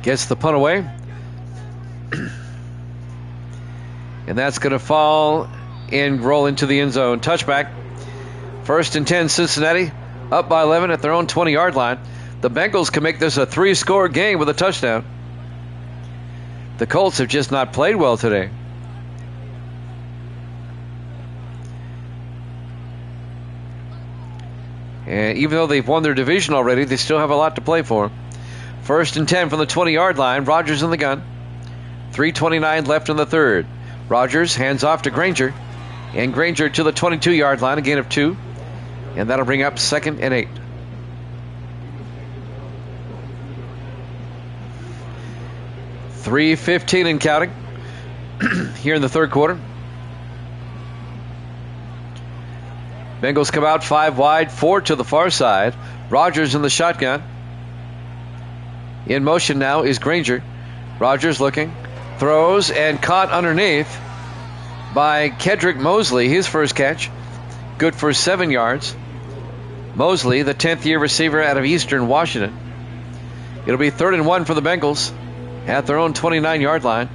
Gets the punt away. And that's going to fall and roll into the end zone. Touchback. 1st and 10 Cincinnati. Up by 11 at their own 20-yard line. The Bengals can make this a 3-score game with a touchdown. The Colts have just not played well today. And even though they've won their division already, they still have a lot to play for. 1st and 10 from the 20-yard line. Rodgers in the gun. 3:29 left in the third. Rodgers hands off to Granger. And Granger to the 22-yard line, a gain of 2. And that'll bring up 2nd and 8. 3:15 and counting here in the third quarter. Bengals come out 5 wide, 4 to the far side. Rogers in the shotgun. In motion now is Granger. Rogers looking, throws, and caught underneath by Kedrick Mosley. His first catch, good for 7 yards. Mosley, the 10th-year receiver out of Eastern Washington. It'll be 3rd and 1 for the Bengals at their own 29-yard line.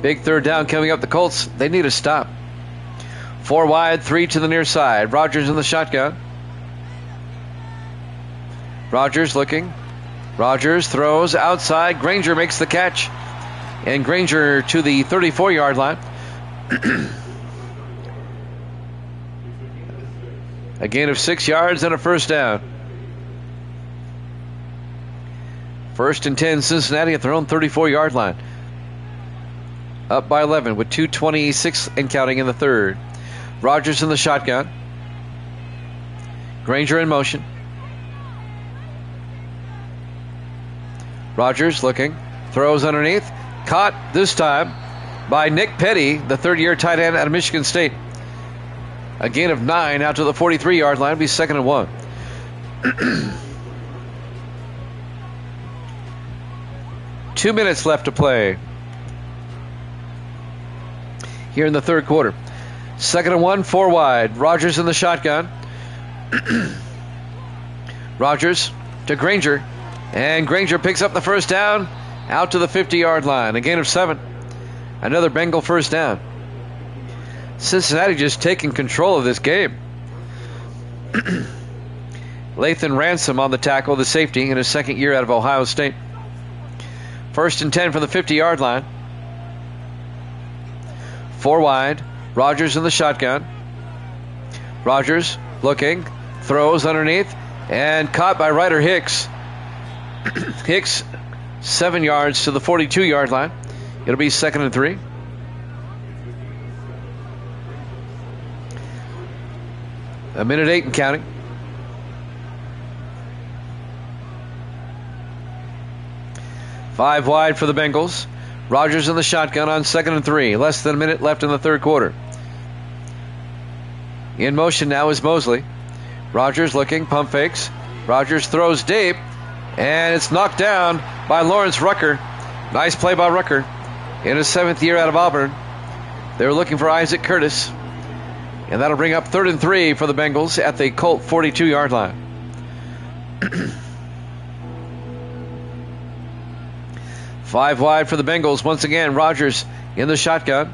Big third down coming up the Colts. They need a stop. 4 wide, 3 to the near side. Rogers in the shotgun. Rogers looking. Rogers throws outside. Granger makes the catch. And Granger to the 34-yard line. A gain of 6 yards and a first down. 1st and 10, Cincinnati at their own 34-yard line. Up by 11 with 2:26 and counting in the third. Rogers in the shotgun. Granger in motion. Rogers looking. Throws underneath. Caught this time by Nick Petty, the 3rd-year tight end out of Michigan State. A gain of 9 out to the 43-yard line. It'll be 2nd and 1. 2 minutes left to play here in the third quarter. 2nd and 1, 4 wide. Rogers in the shotgun. Rogers to Granger. And Granger picks up the first down out to the 50-yard line. A gain of 7. Another Bengal first down. Cincinnati just taking control of this game. Lathan Ransom on the tackle, the safety, in his 2nd year out of Ohio State. 1st and 10 from the 50-yard line. 4 wide. Rogers in the shotgun. Rogers looking, throws underneath, and caught by Ryder Hicks. Hicks 7 yards to the 42-yard line. It'll be 2nd and 3. A minute 8 and counting. Five wide for the Bengals. Rogers in the shotgun on 2nd and 3. Less than a minute left in the third quarter. In motion now is Mosley. Rogers looking, pump fakes. Rogers throws deep, and it's knocked down by Lawrence Rucker. Nice play by Rucker in his 7th year out of Auburn. They were looking for Isaac Curtis. And that'll bring up 3rd and 3 for the Bengals at the Colt 42-yard line. Five wide for the Bengals. Once again, Rogers in the shotgun.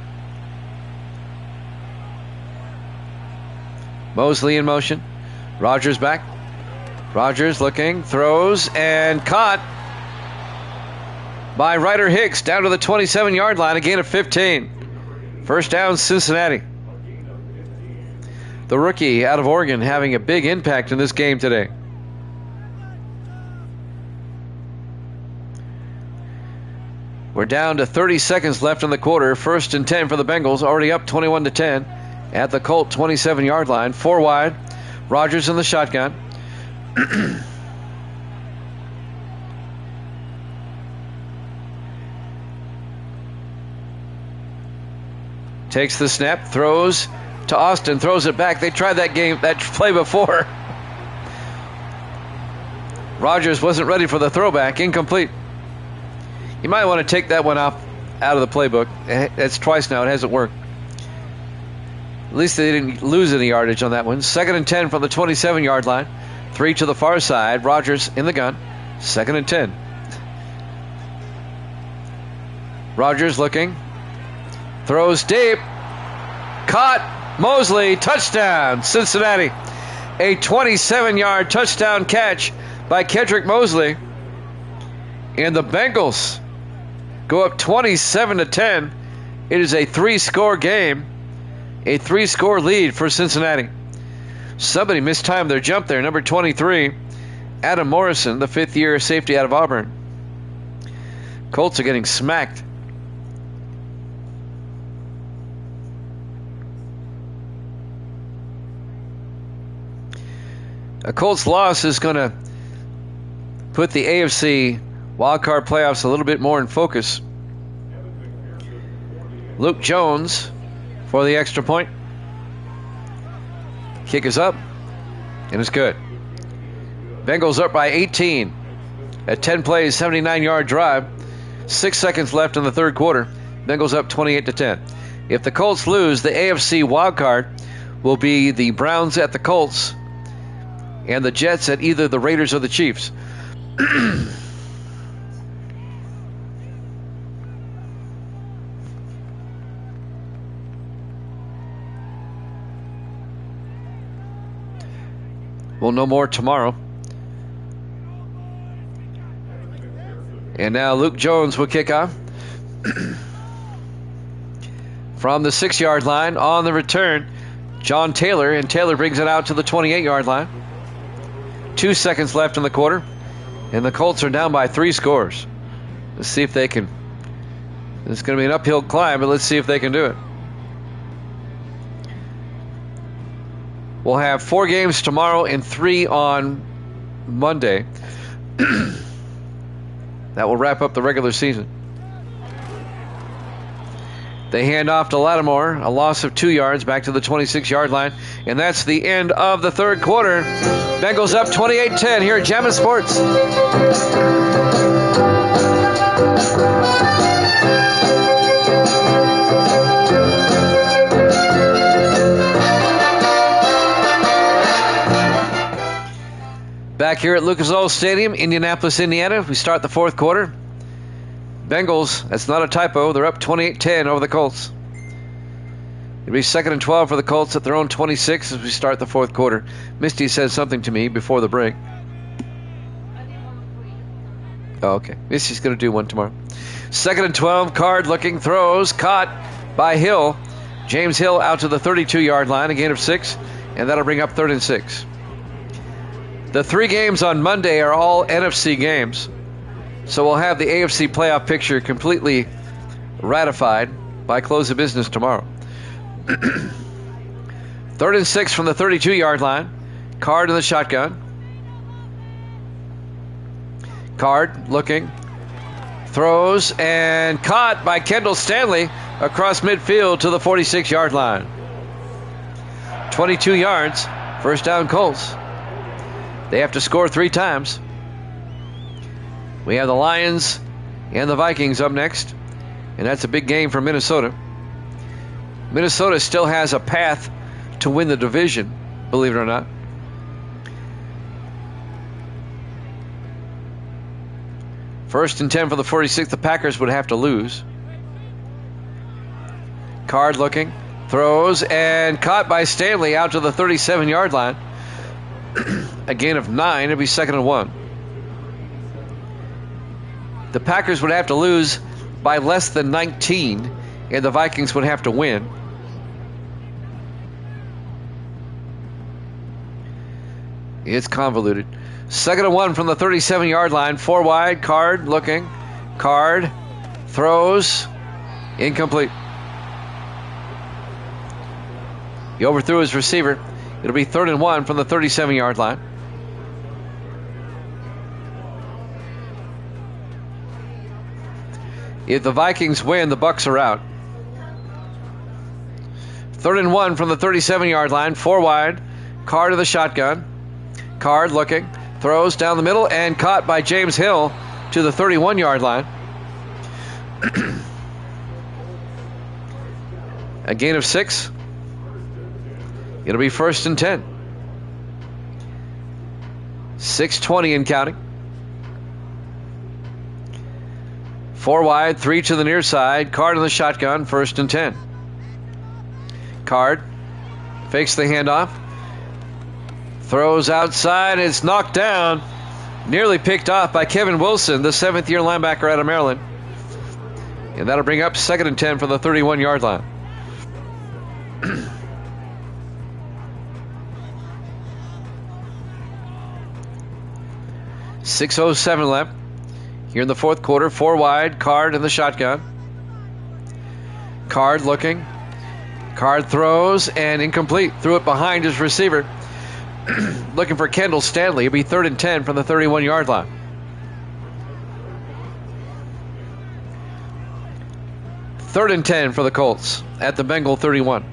Mosley in motion. Rogers back. Rogers looking, throws, and caught by Ryder Hicks down to the 27-yard line. A gain of 15. First down, Cincinnati. The rookie out of Oregon having a big impact in this game today. We're down to 30 seconds left in the quarter. 1st and 10 for the Bengals, already up 21-10 at the Colt 27-yard line. 4 wide. Rogers in the shotgun. Takes the snap, throws to Austin, throws it back. They tried that play before. Rogers wasn't ready for the throwback. Incomplete. You might want to take that one out of the playbook. It's twice now. It hasn't worked. At least they didn't lose any yardage on that one. 2nd and 10 from the 27-yard line. 3 to the far side. Rogers in the gun. 2nd and 10. Rogers looking. Throws deep. Caught. Mosley. Touchdown. Cincinnati. A 27-yard touchdown catch by Kedrick Mosley. And the Bengals go up 27-10. It is a 3-score game. A 3-score lead for Cincinnati. Somebody mistimed their jump there. Number 23, Adam Morrison, the 5th-year safety out of Auburn. Colts are getting smacked. A Colts loss is going to put the AFC Wild card playoffs a little bit more in focus. Luke Jones for the extra point. Kick is up, and it's good. Bengals up by 18 at 10 plays, 79-yard drive. 6 seconds left in the third quarter. Bengals up 28-10. If the Colts lose, the AFC wild card will be the Browns at the Colts and the Jets at either the Raiders or the Chiefs. We'll know more tomorrow. And now Luke Jones will kick off. From the 6-yard line on the return, John Taylor, and Taylor brings it out to the 28-yard line. 2 seconds left in the quarter, and the Colts are down by 3 scores. Let's see if they can. It's going to be an uphill climb, but let's see if they can do it. We'll have 4 games tomorrow and 3 on Monday. That will wrap up the regular season. They hand off to Lattimore, a loss of 2 yards back to the 26-yard line. And that's the end of the third quarter. Bengals up 28-10 here at Jammin' Sports. Back here at Lucas Oil Stadium, Indianapolis, Indiana. We start the fourth quarter. Bengals, that's not a typo, they're up 28-10 over the Colts. It'll be 2nd and 12 for the Colts at their own 26 as we start the fourth quarter. Misty said something to me before the break. Oh, okay. Misty's going to do one tomorrow. 2nd and 12, Card looking, throws, caught by Hill. James Hill out to the 32-yard line, a gain of 6, and that'll bring up 3rd and 6. The 3 games on Monday are all NFC games. So we'll have the AFC playoff picture completely ratified by close of business tomorrow. 3rd and 6 from the 32-yard line. Card in the shotgun. Card looking. Throws and caught by Kendall Stanley across midfield to the 46-yard line. 22 yards. First down Colts. They have to score 3 times. We have the Lions and the Vikings up next, and that's a big game for Minnesota. Minnesota still has a path to win the division, believe it or not. First and 10 for the 46. The Packers would have to lose. Card looking, throws, and caught by Stanley out to the 37-yard line. A gain of 9. It'll be 2nd and 1. The Packers would have to lose by less than 19, and the Vikings would have to win. It's convoluted. 2nd and 1 from the 37-yard line. 4 wide. Card looking. Card throws. Incomplete. He overthrew his receiver. It'll be 3rd and 1 from the 37-yard line. If the Vikings win, the Bucs are out. 3rd and 1 from the 37-yard line. 4 wide. Card to the shotgun. Card looking. Throws down the middle and caught by James Hill to the 31-yard line. A gain of 6. It'll be 1st and 10. 6:20 and counting. 4 wide, 3 to the near side. Card in the shotgun, 1st and 10. Card fakes the handoff. Throws outside. It's knocked down. Nearly picked off by Kevin Wilson, the 7th-year linebacker out of Maryland. And that'll bring up 2nd and 10 from the 31-yard line. .607 left. Here in the fourth quarter, 4 wide, Card in the shotgun. Card looking. Card throws and incomplete. Threw it behind his receiver. Looking for Kendall Stanley. It'll be 3rd and 10 from the 31-yard line. 3rd and 10 for the Colts at the Bengal 31.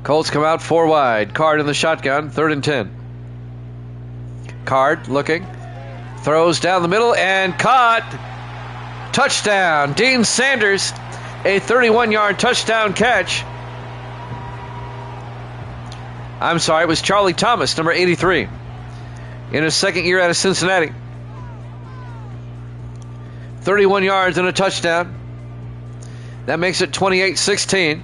Colts come out 4 wide. Card in the shotgun. 3rd and 10. Card looking. Throws down the middle and caught. Touchdown. Dean Sanders. A 31-yard touchdown catch. I'm sorry, it was Charlie Thomas, number 83. In his second year out of Cincinnati. 31 yards and a touchdown. That makes it 28-16.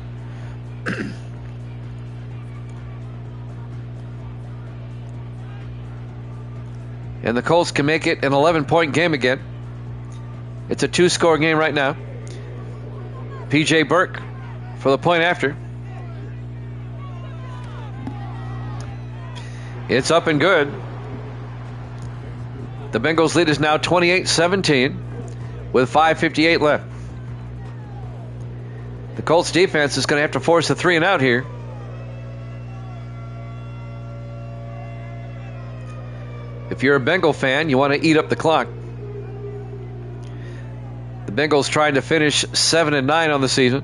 And the Colts can make it an 11-point game again. It's a 2-score game right now. P.J. Burke for the point after. It's up and good. The Bengals lead is now 28-17 with 5:58 left. The Colts defense is going to have to force a 3 and out here. If you're a Bengal fan, you want to eat up the clock. The Bengals trying to finish 7-9 on the season.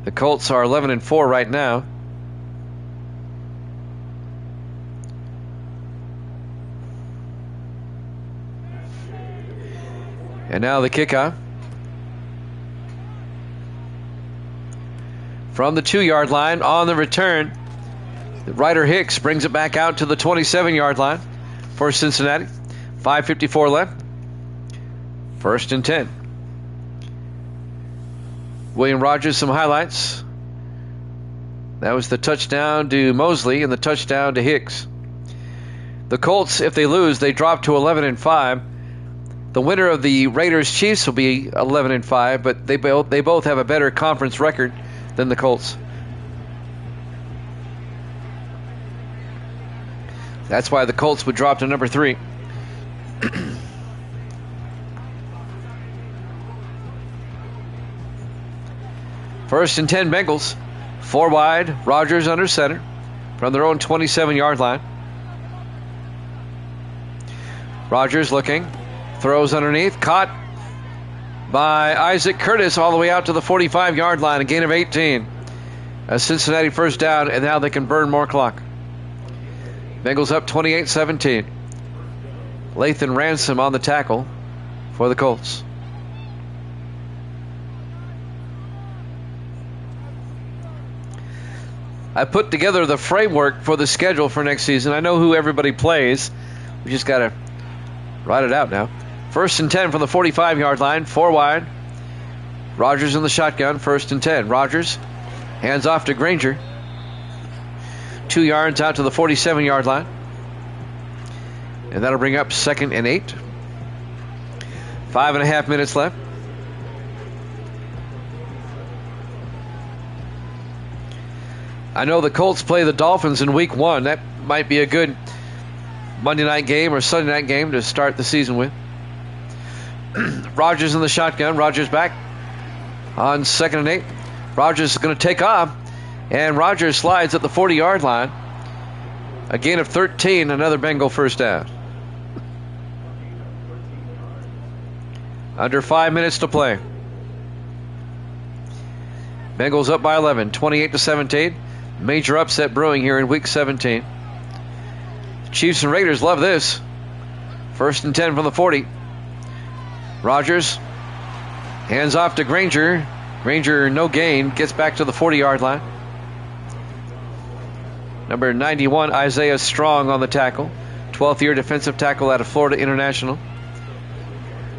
The Colts are 11-4 right now. And now the kickoff. From the 2-yard line on the return, Ryder Hicks brings it back out to the 27-yard line for Cincinnati. 5:54 left. 1st and 10. William Rogers, some highlights. That was the touchdown to Mosley and the touchdown to Hicks. The Colts, if they lose, they drop to 11-5. The winner of the Raiders-Chiefs will be 11-5, but they both have a better conference record than the Colts. That's why the Colts would drop to number 3. First and 10 Bengals. 4 wide. Rogers under center from their own 27-yard line. Rogers looking. Throws underneath. Caught by Isaac Curtis all the way out to the 45-yard line. A gain of 18. A Cincinnati first down, and now they can burn more clock. Bengals up 28-17. Lathan Ransom on the tackle for the Colts. I put together the framework for the schedule for next season. I know who everybody plays. We just got to write it out now. 1st and 10 from the 45-yard line. 4 wide. Rogers in the shotgun. 1st and 10. Rogers hands off to Granger. 2 yards out to the 47-yard line. And that'll bring up 2nd and 8. 5.5 minutes left. I know the Colts play the Dolphins in week 1. That might be a good Monday night game or Sunday night game to start the season with. Rogers in the shotgun. Rogers back on 2nd and 8. Rogers is going to take off. And Rogers slides at the 40-yard line. A gain of 13, another Bengal first down. Under 5 minutes to play. Bengals up by 11, 28-17. Major upset brewing here in week 17. Chiefs and Raiders love this. 1st and 10 from the 40. Rogers hands off to Granger. Granger, no gain, gets back to the 40-yard line. Number 91, Isaiah Strong on the tackle. 12th year defensive tackle out of Florida International.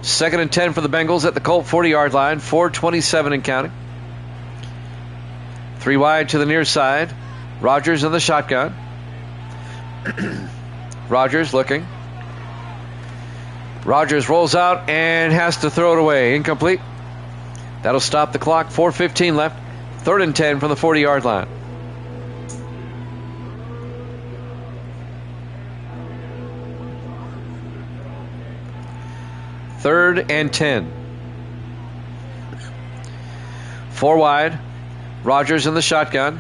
2nd and 10 for the Bengals at the Colt 40-yard line. 4:27 and counting. 3 wide to the near side. Rogers in the shotgun. Rogers looking. Rogers rolls out and has to throw it away. Incomplete. That'll stop the clock. 4:15 left. 3rd and 10 from the 40-yard line. Third and 10. 4 wide. Rogers in the shotgun.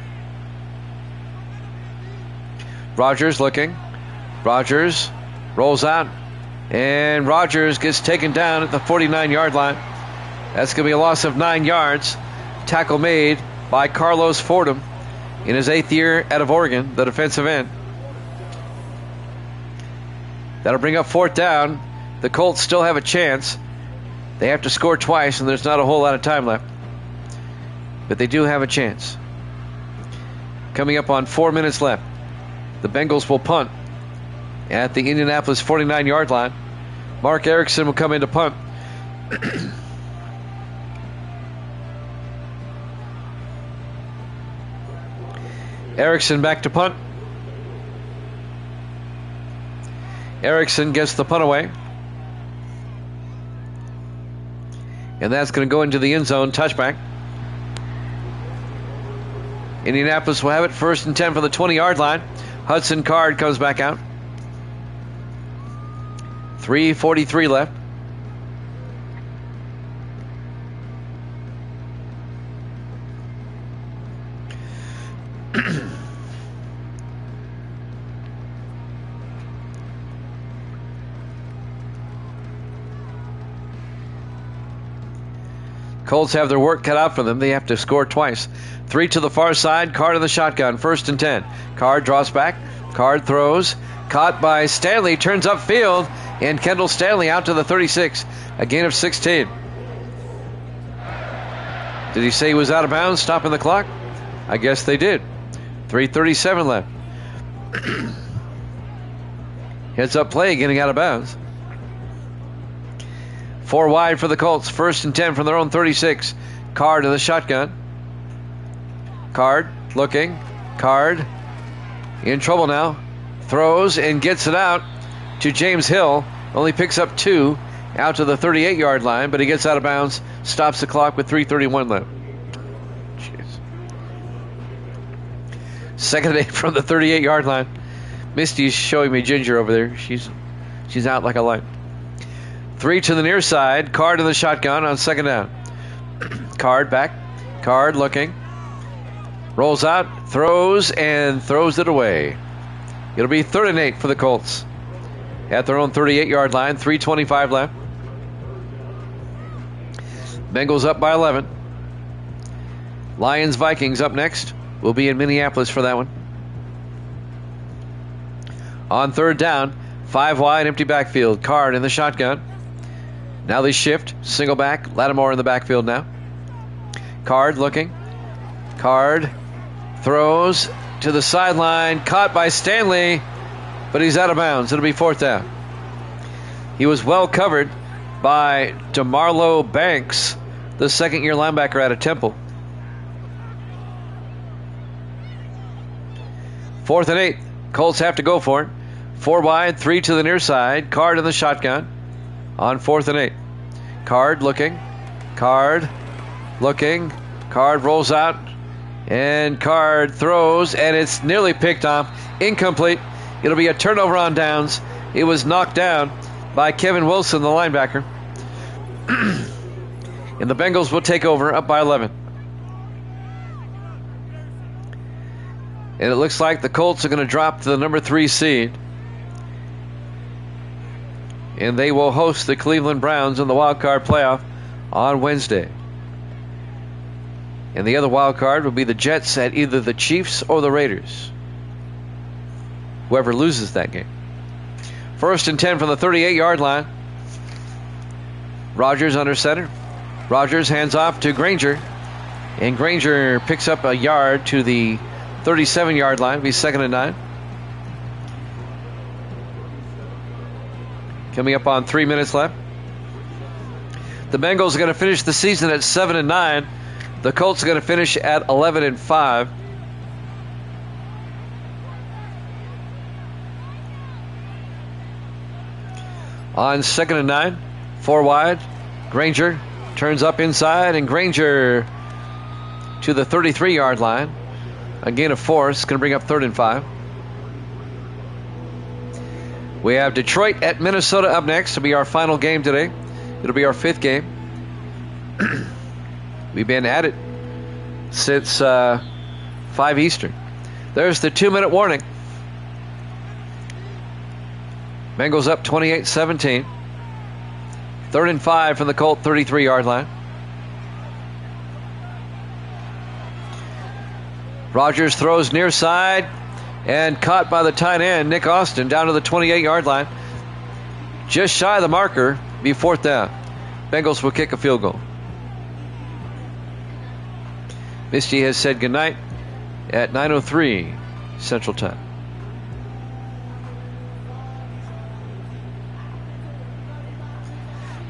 Rogers looking. Rogers rolls out. And Rogers gets taken down at the 49-yard line. That's going to be a loss of 9 yards. Tackle made by Carlos Fordham in his 8th year out of Oregon, the defensive end. That'll bring up 4th down. The Colts still have a chance. They have to score twice, and there's not a whole lot of time left. But they do have a chance. Coming up on 4 minutes left. The Bengals will punt at the Indianapolis 49-yard line. Mark Erickson will come in to punt. Erickson back to punt. Erickson gets the punt away. And that's going to go into the end zone, touchback. Indianapolis will have it 1st and 10 for the 20-yard line. Hudson Card comes back out. 3:43 left. Colts have their work cut out for them. They have to score twice. 3 to the far side. Card in the shotgun. 1st and 10. Card draws back. Card throws. Caught by Stanley. Turns upfield. And Kendall Stanley out to the 36. A gain of 16. Did he say he was out of bounds, stopping the clock? I guess they did. 3:37 left. Heads up play, getting out of bounds. 4 wide for the Colts. 1st and 10 from their own 36. Card in the shotgun. Card looking. Card in trouble now. Throws and gets it out to James Hill. Only picks up 2 out to the 38-yard line, but he gets out of bounds. Stops the clock with 3:31 left. Jeez. 2nd and 8 from the 38-yard line. Misty's showing me Ginger over there. She's out like a light. 3 to the near side. Card in the shotgun on 2nd down. Card back. Card looking. Rolls out, throws, and throws it away. It'll be 3rd and 8 for the Colts. At their own 38-yard line. 3:25 left. Bengals up by 11. Lions-Vikings up next. We'll be in Minneapolis for that one. On 3rd down. 5 wide, empty backfield. Card in the shotgun. Now they shift. Single back. Lattimore in the backfield now. Card looking. Card throws to the sideline. Caught by Stanley, but he's out of bounds. It'll be 4th down. He was well covered by DeMarlo Banks, the 2nd-year linebacker out of Temple. 4th and 8. Colts have to go for it. 4 wide, 3 to the near side. Card in the shotgun on 4th and 8. Card looking. Card looking. Card rolls out. And Card throws, and it's nearly picked off. Incomplete. It'll be a turnover on downs. It was knocked down by Kevin Wilson, the linebacker. And the Bengals will take over, up by 11. And it looks like the Colts are going to drop to the number 3 seed. And they will host the Cleveland Browns in the wild card playoff on Wednesday. And the other wild card will be the Jets at either the Chiefs or the Raiders. Whoever loses that game. 1st and 10 from the 38-yard line. Rogers under center. Rogers hands off to Granger. And Granger picks up a yard to the 37-yard line. It'll be 2nd and 9. Coming up on 3 minutes left. The Bengals are going to finish the season at 7 and 9. The Colts are going to finish at 11 and 5. On 2nd and 9, 4 wide. Granger turns up inside, and Granger to the 33-yard line. A gain of 4. It's going to bring up 3rd and 5. We have Detroit at Minnesota up next. It'll be our final game today. It'll be our 5th game. We've been at it since 5 Eastern. There's the 2-minute warning. Bengals up 28-17. 3rd and 5 from the Colt 33-yard line. Rodgers throws near side and caught by the tight end, Nick Austin, down to the 28-yard line. Just shy of the marker, be 4th down. Bengals will kick a field goal. Misty has said goodnight at 9:03 Central Time.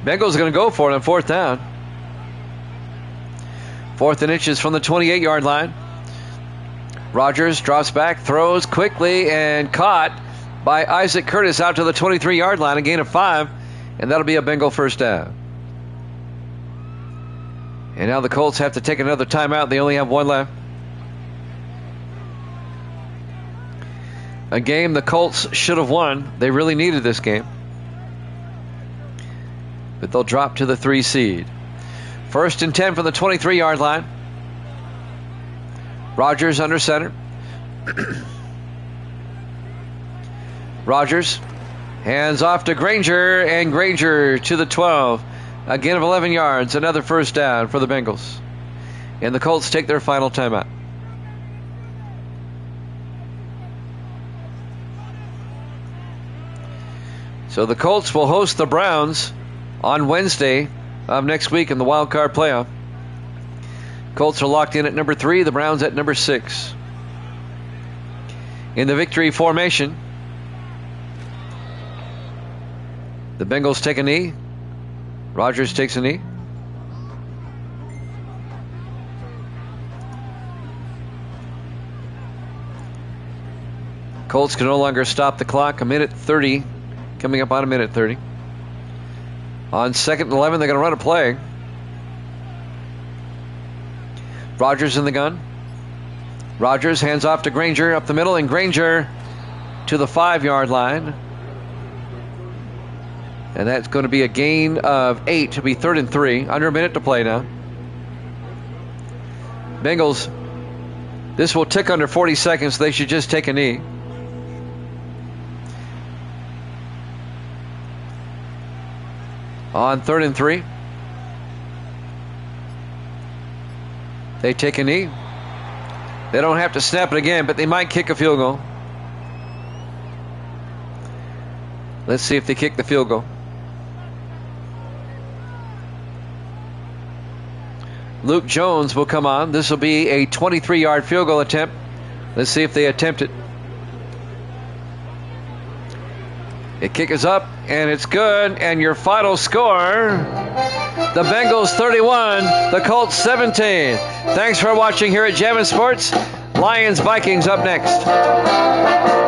Bengals are going to go for it on 4th down. 4th and inches from the 28-yard line. Rodgers drops back, throws quickly, and caught by Isaac Curtis out to the 23-yard line, a gain of 5, and that'll be a Bengal 1st down. And now the Colts have to take another timeout. They only have one left. A game the Colts should have won. They really needed this game. But they'll drop to the 3 seed. 1st and 10 from the 23-yard line. Rodgers under center. Rodgers hands off to Granger, and Granger to the 12. A gain of 11 yards, another 1st down for the Bengals. And the Colts take their final timeout. So the Colts will host the Browns on Wednesday of next week in the wild card playoff. Colts are locked in at number 3, the Browns at number 6. In the victory formation, the Bengals take a knee. Rodgers takes a knee. Colts can no longer stop the clock. A minute 30, coming up on a minute 30. On 2nd and 11, they're going to run a play. Rodgers in the gun. Rodgers hands off to Granger up the middle, and Granger to the 5-yard line. And that's going to be a gain of 8 to be 3rd and 3. Under a minute to play now. Bengals, this will tick under 40 seconds. They should just take a knee. On 3rd and 3. They take a knee. They don't have to snap it again, but they might kick a field goal. Let's see if they kick the field goal. Luke Jones will come on. This will be a 23-yard field goal attempt. Let's see if they attempt it. The kick is up, and it's good. And your final score, the Bengals 31, the Colts 17. Thanks for watching here at Jammin' Sports. Lions-Vikings up next.